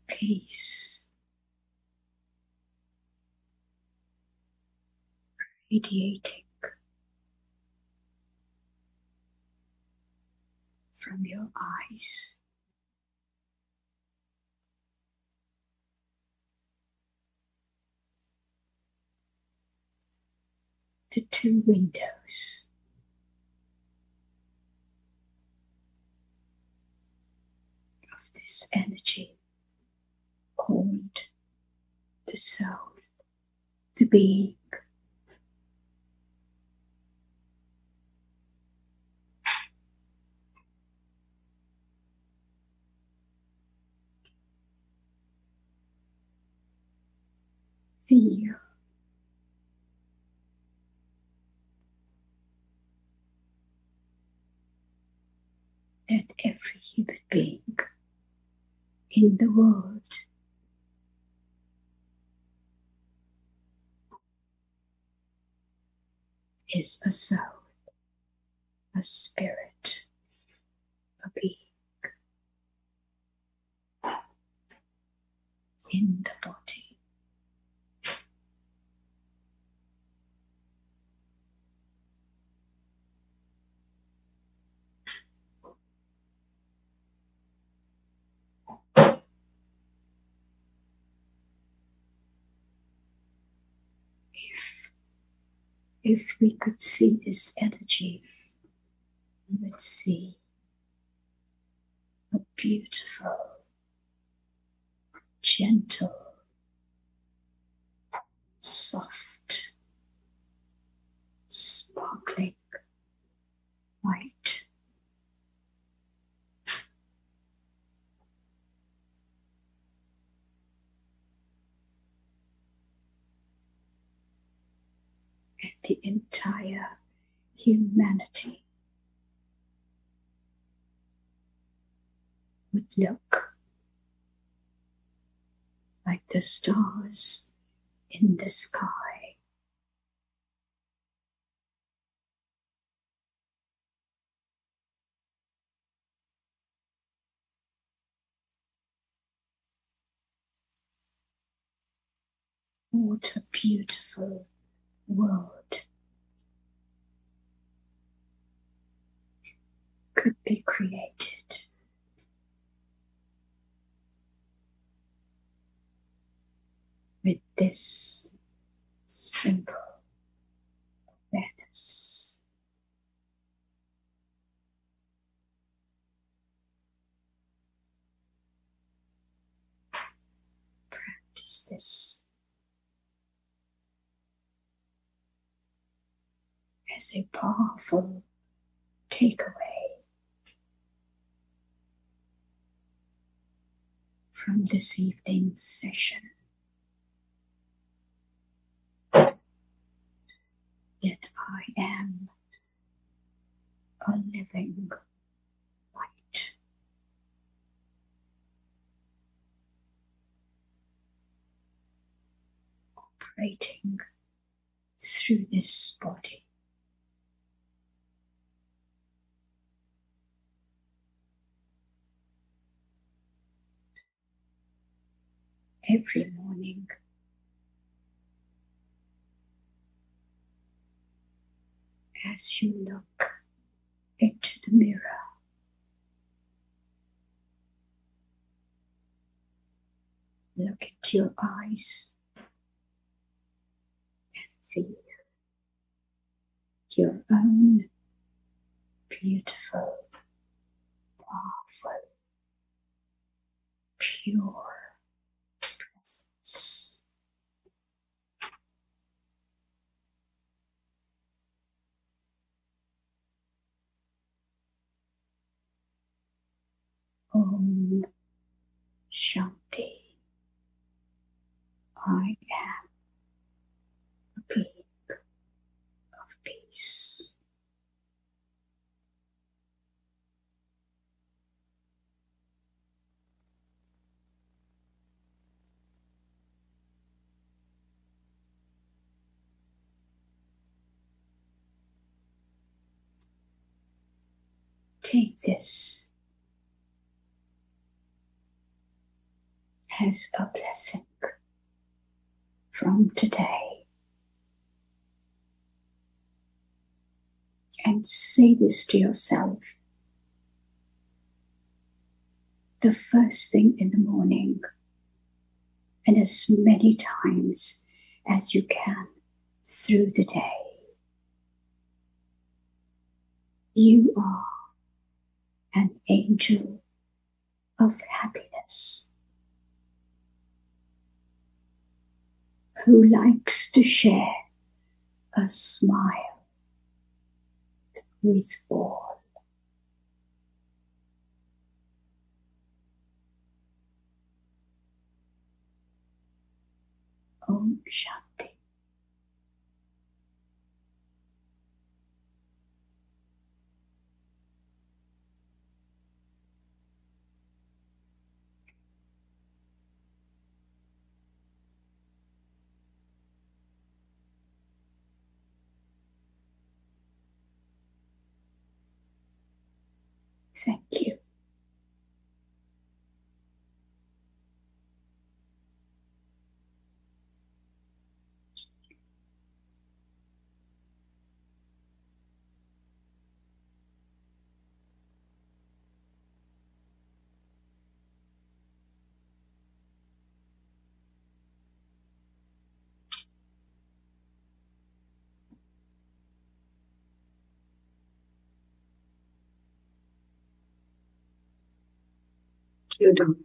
Peace. Radiating from your eyes. The two windows. Of this energy called the soul, the being. Feel that every human being in the world is a soul, a spirit, a being in the body. If we could see this energy, we would see a beautiful, gentle, soft, sparkling light. And the entire humanity would look like the stars in the sky. What a beautiful world could be created. With this simple awareness. Practice this as a powerful takeaway from this evening's session. That I am a living light. Operating through this body. Every morning, as you look into the mirror, look into your eyes and feel your own beautiful, powerful, pure presence. Om Shanti. I am a being of peace. Take this as a blessing from today and say this to yourself the first thing in the morning and as many times as you can through the day. You are an angel of happiness who likes to share a smile with all. Om Shanti. Thank you. You do.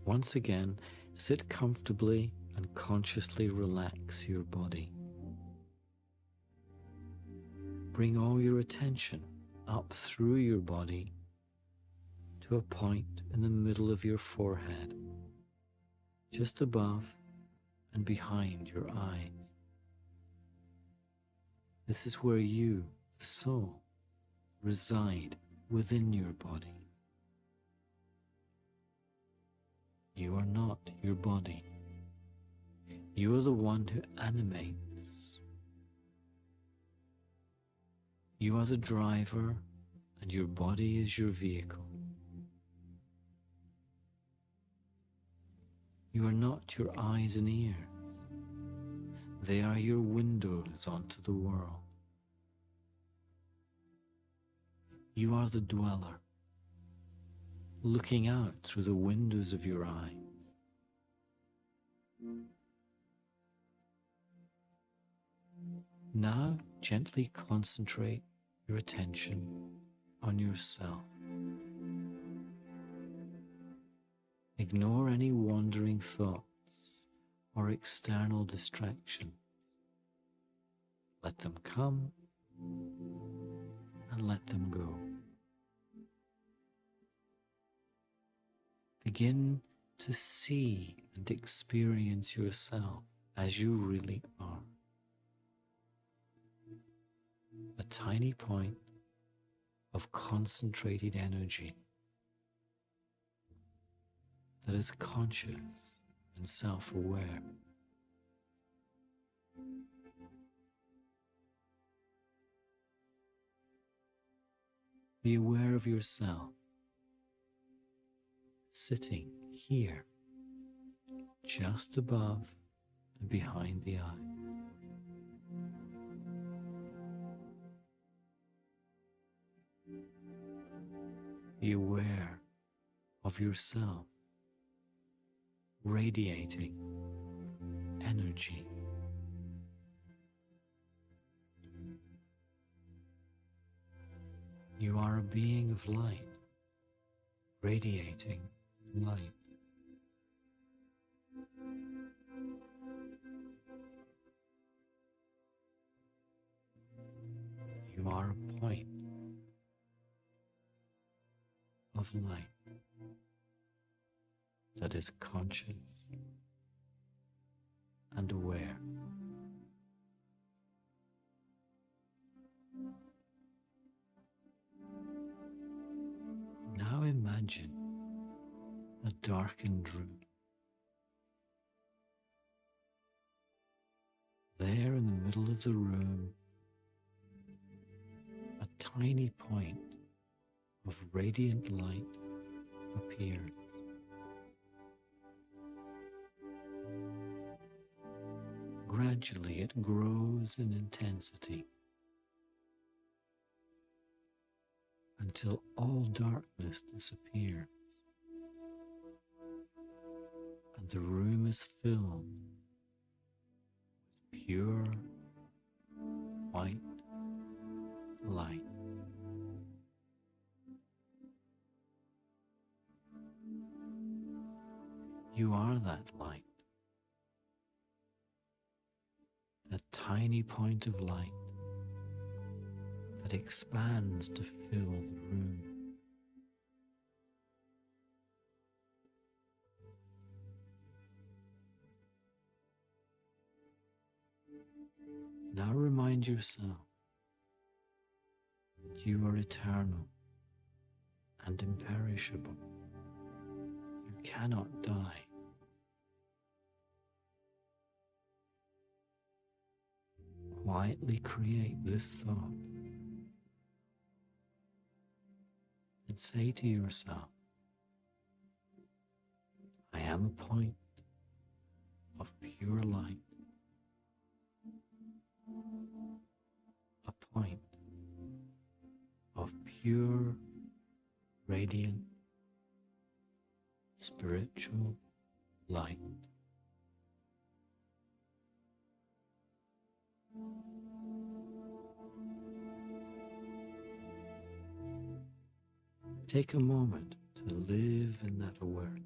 Once again, sit comfortably and consciously relax your body. Bring all your attention up through your body to a point in the middle of your forehead, just above and behind your eyes. This is where you, the soul, reside within your body. You are not your body. You are the one who animates. You are the driver, and your body is your vehicle. You are not your eyes and ears. They are your windows onto the world. You are the dweller, looking out through the windows of your eyes. Now gently concentrate your attention on yourself. Ignore any wandering thoughts or external distractions. Let them come and let them go. Begin to see and experience yourself as you really are. A tiny point of concentrated energy that is conscious and self-aware. Be aware of yourself sitting here, just above and behind the eyes. Be aware of yourself radiating energy. You are a being of light, radiating light. You are a point of light that is conscious and aware. darkened room. There in the middle of the room, a tiny point of radiant light appears. Gradually it grows in intensity until all darkness disappears and the room is filled with pure white light. You are that light, that tiny point of light that expands to fill the room. Now remind yourself that you are eternal and imperishable. You cannot die. Quietly create this thought and say to yourself, I am a point of pure light, a point of pure, radiant, spiritual light. Take a moment to live in that awareness.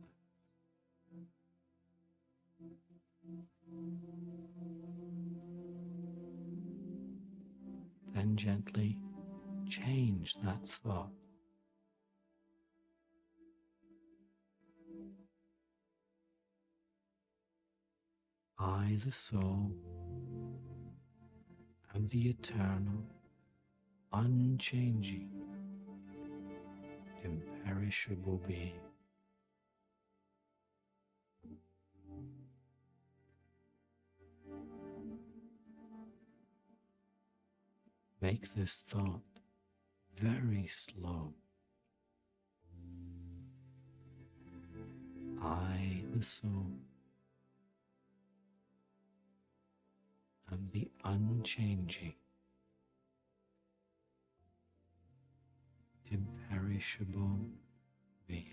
Then gently change that thought. I, the soul, am the eternal, unchanging, imperishable being. Make this thought very slow. I, the soul, am the unchanging, imperishable being.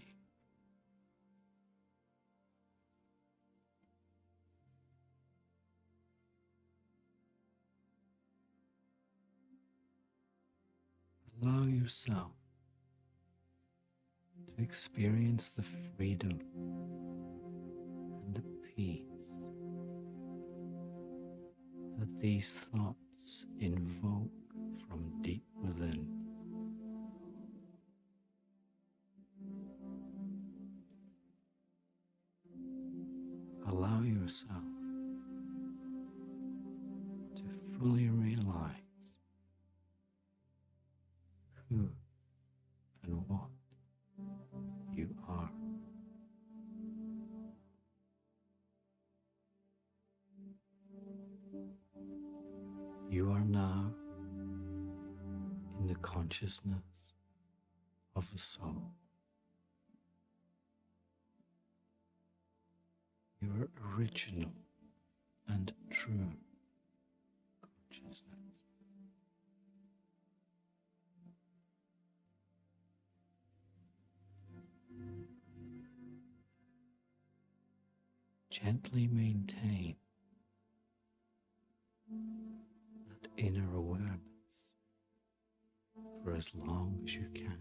Allow yourself to experience the freedom and the peace that these thoughts invoke from deep within. Allow yourself to fully realize who and what you are. You are now in the consciousness of the soul. Your original and true consciousness. Gently maintain that inner awareness for as long as you can.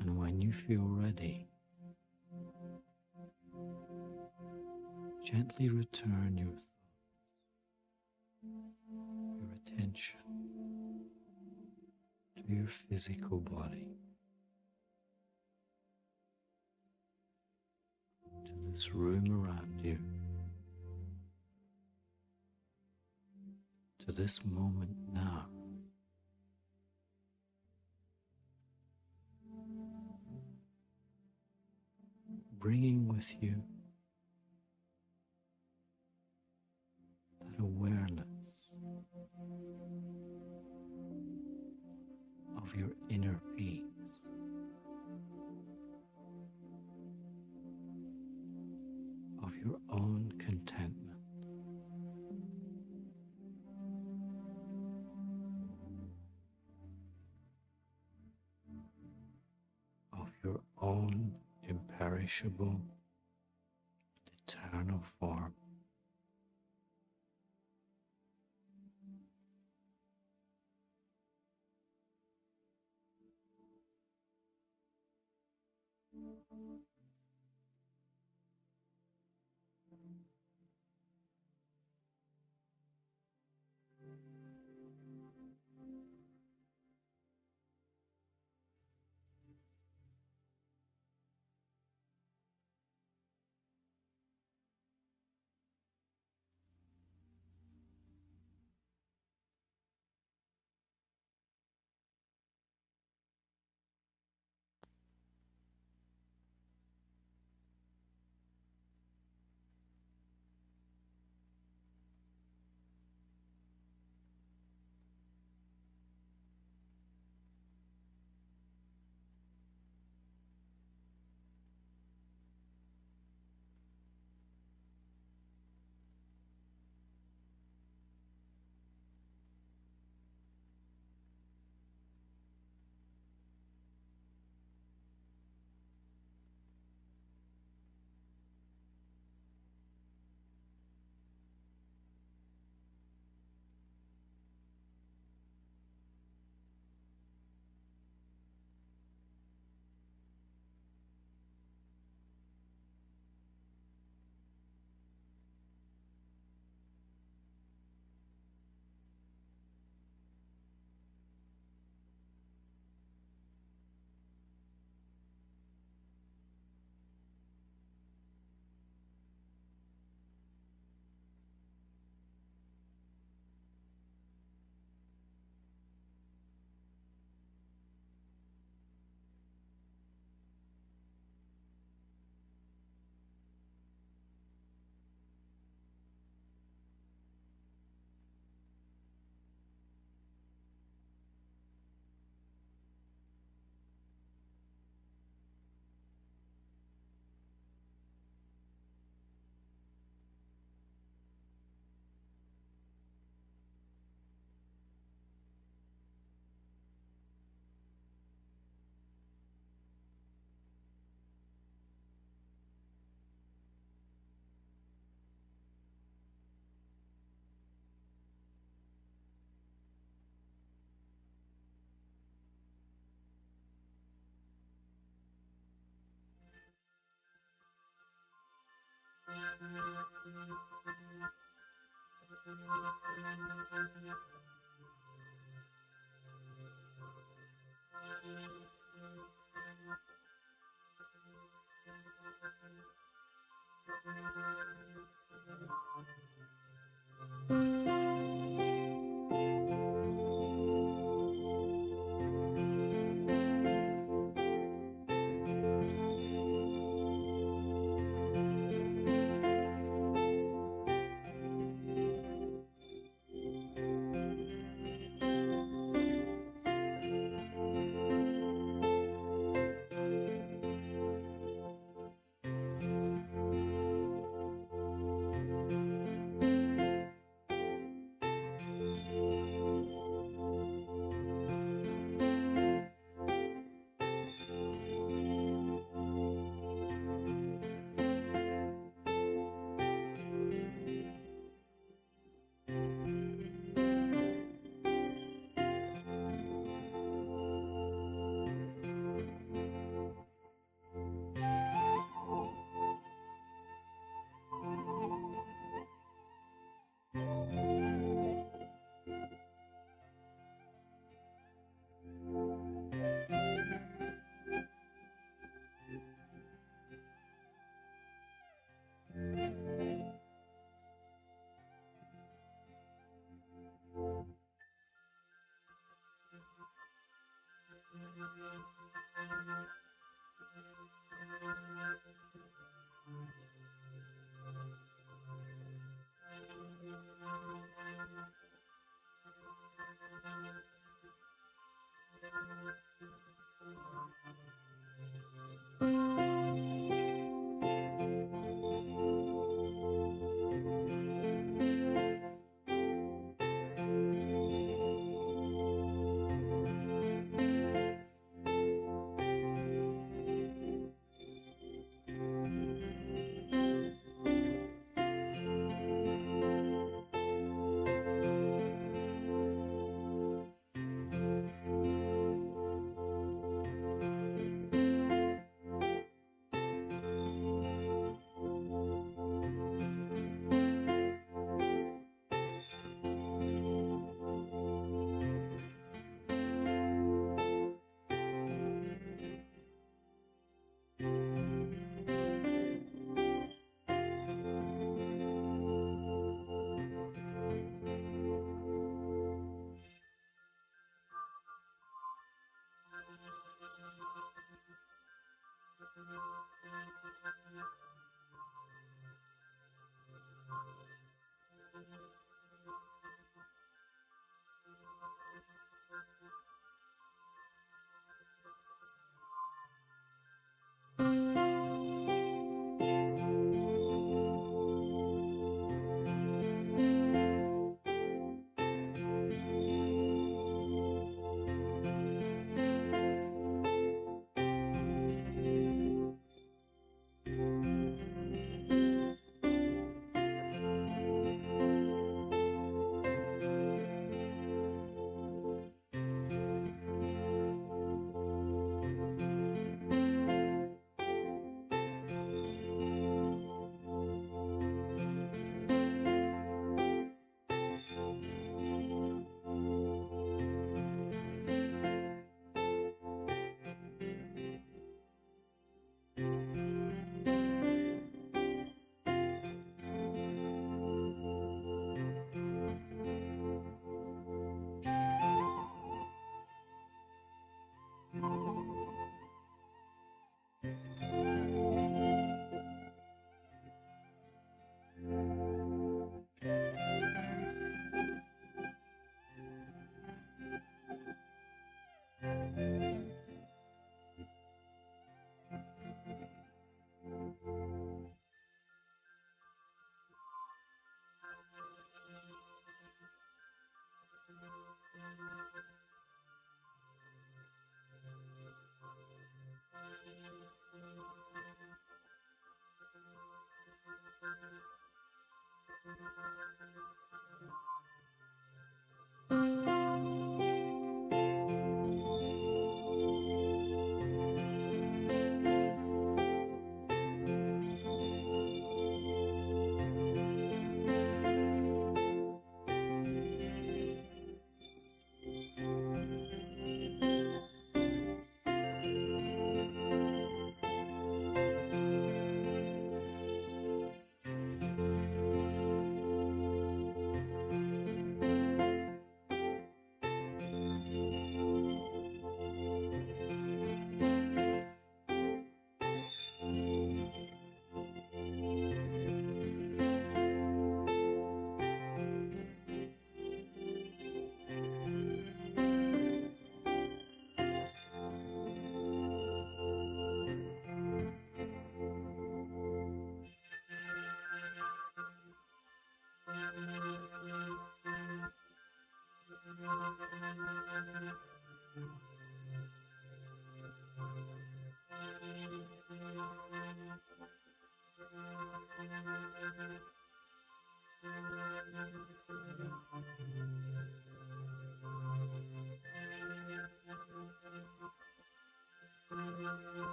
And when you feel ready, gently return your thoughts, your attention to your physical body, to this room around you, to this moment now bringing with you that awareness of your inner peace, of your own contentment, of your own imperishable, eternal form.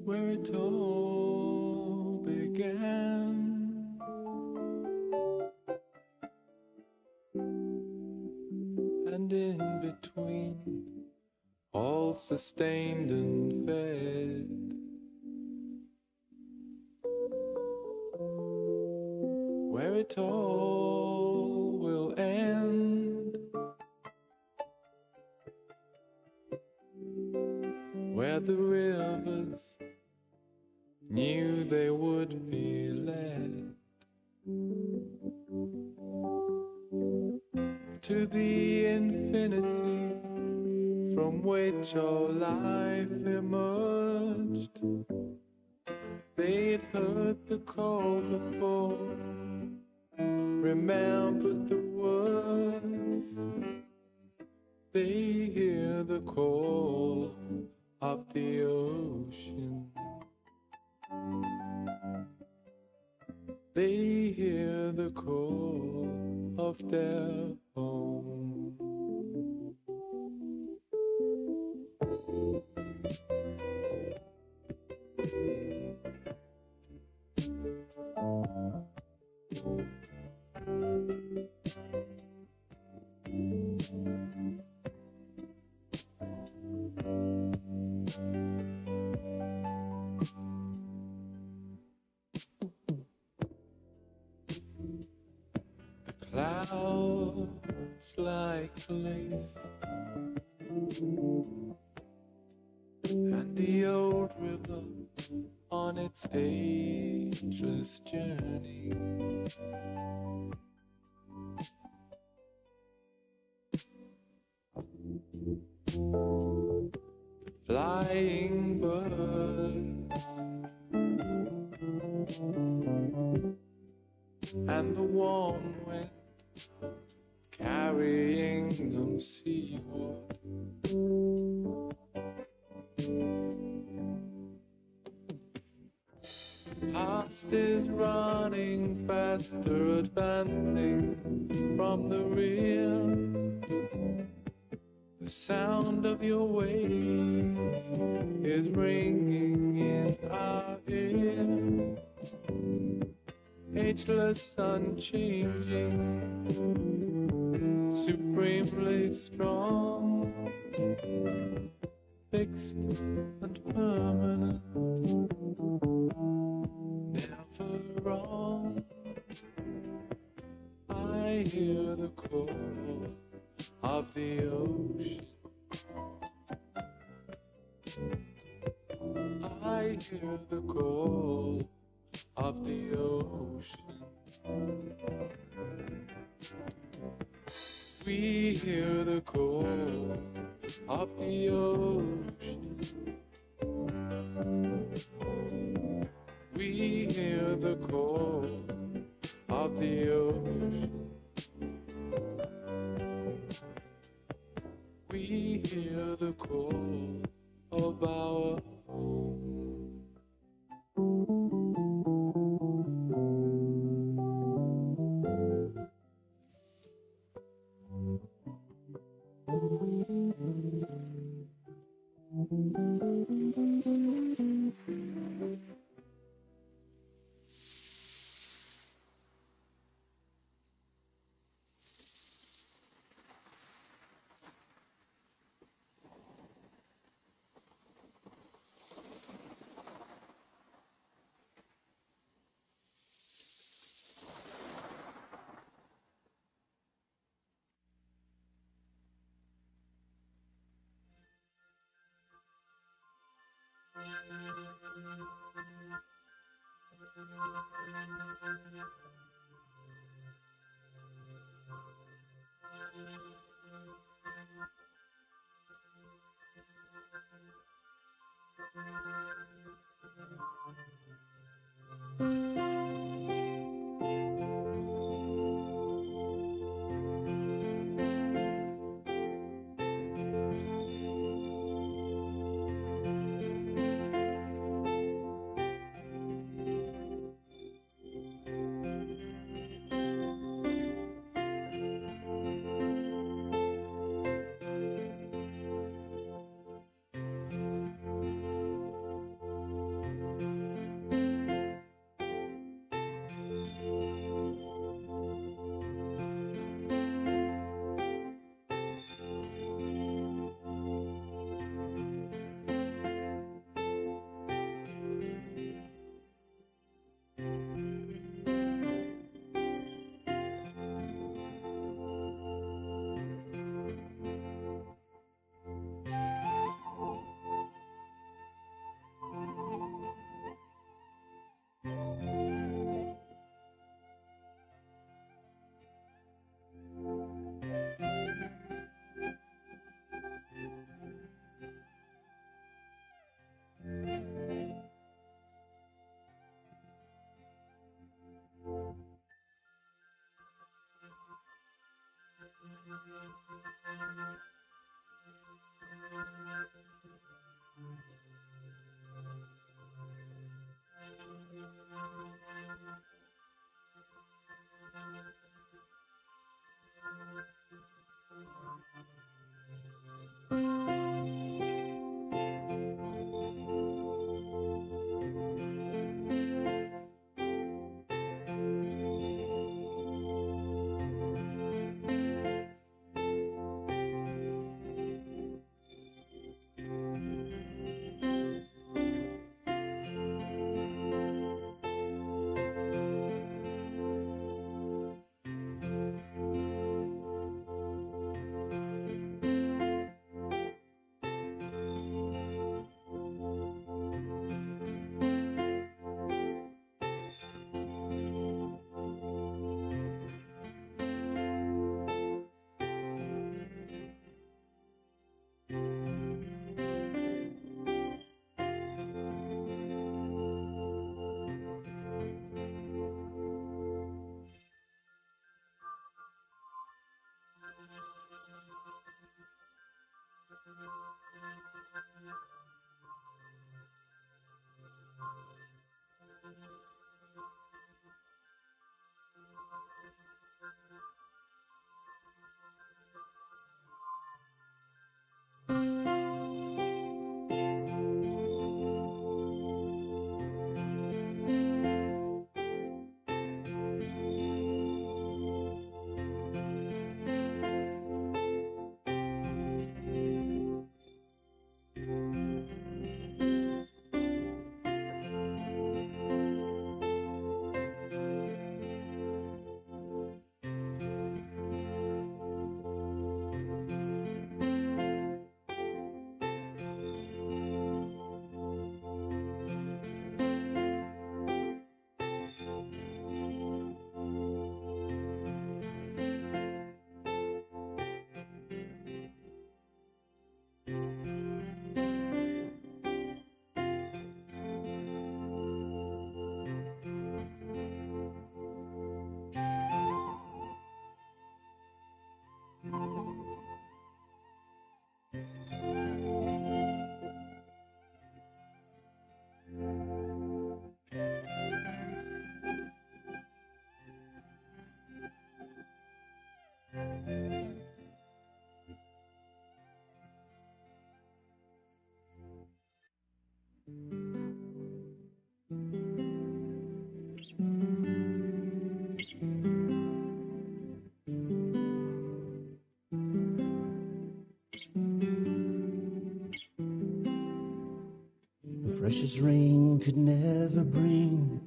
Where it all began, and in between, all sustained and fed. Where it all will end, where the rivers knew they would be led to the infinity from which all life emerged. They'd heard the call before, remembered the words. They hear the call of the ocean. They hear the call of their home. Clouds like lace, and the old river on its ageless journey. The flying birds and the warm wind carrying them seaward. Past is running faster, advancing from the rear. The sound of your waves is ringing in our ear. Ageless, unchanging, supremely strong, fixed and permanent, never wrong. I hear the call of the ocean. I hear the call of the ocean. We hear the call of the ocean. We hear the call of the ocean. we hear the call of our home. fresh as rain could never bring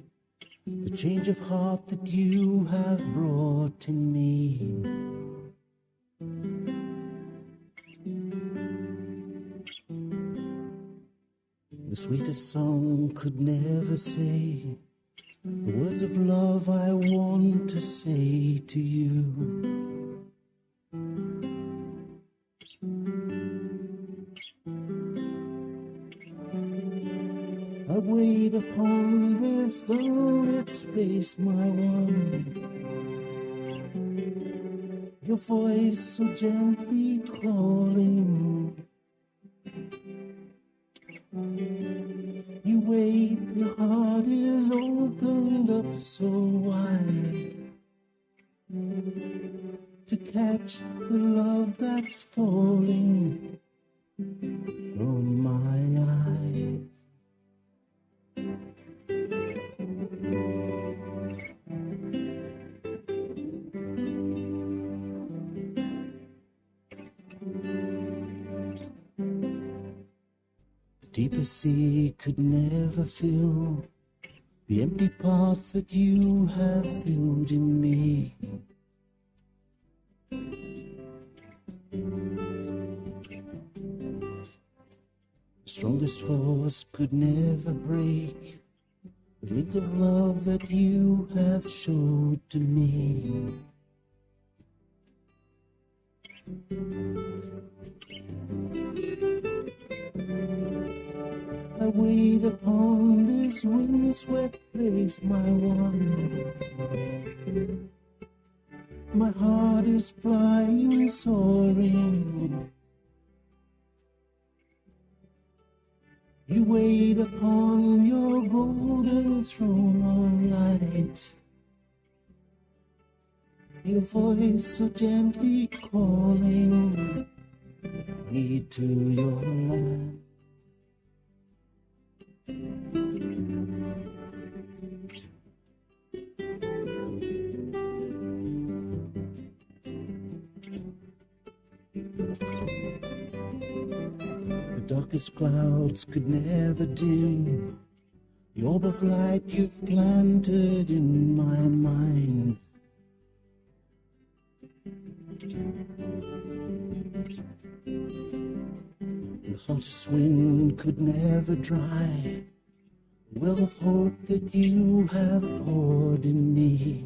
the change of heart that you have brought in me. The sweetest song could never say the words of love I want to say to you. I wait upon this sunlit space, my one. Your voice so gently calling. You wait, your heart is opened up so wide to catch the love that's falling from my eyes. The deepest sea could never fill the empty parts that you have filled in me. The strongest force could never break the link of love that you have showed to me. I wait upon this windswept place, my one. My heart is flying, soaring. You wait upon your golden throne of light. Your voice so gently calling me to your land. The darkest clouds could never dim the orb of light you've planted in my mind. The hottest wind could never dry the well of hope that you have poured in me.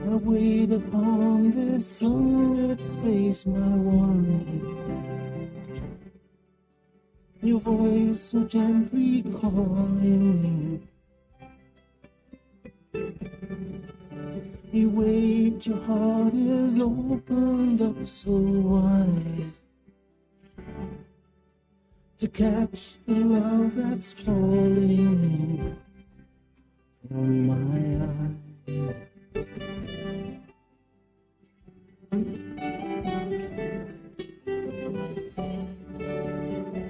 I wait upon this sunlit space, my one. Your voice so gently calling. You wait, your heart is opened up so wide to catch the love that's falling from my eyes.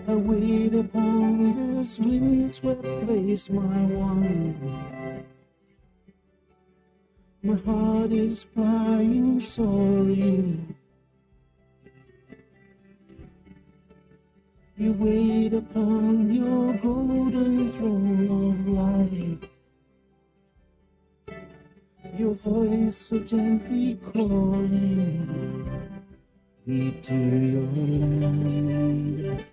I wait upon this windswept place, my one. My heart is flying, soaring. You wait upon your golden throne of light. Your voice so gently calling me to your land.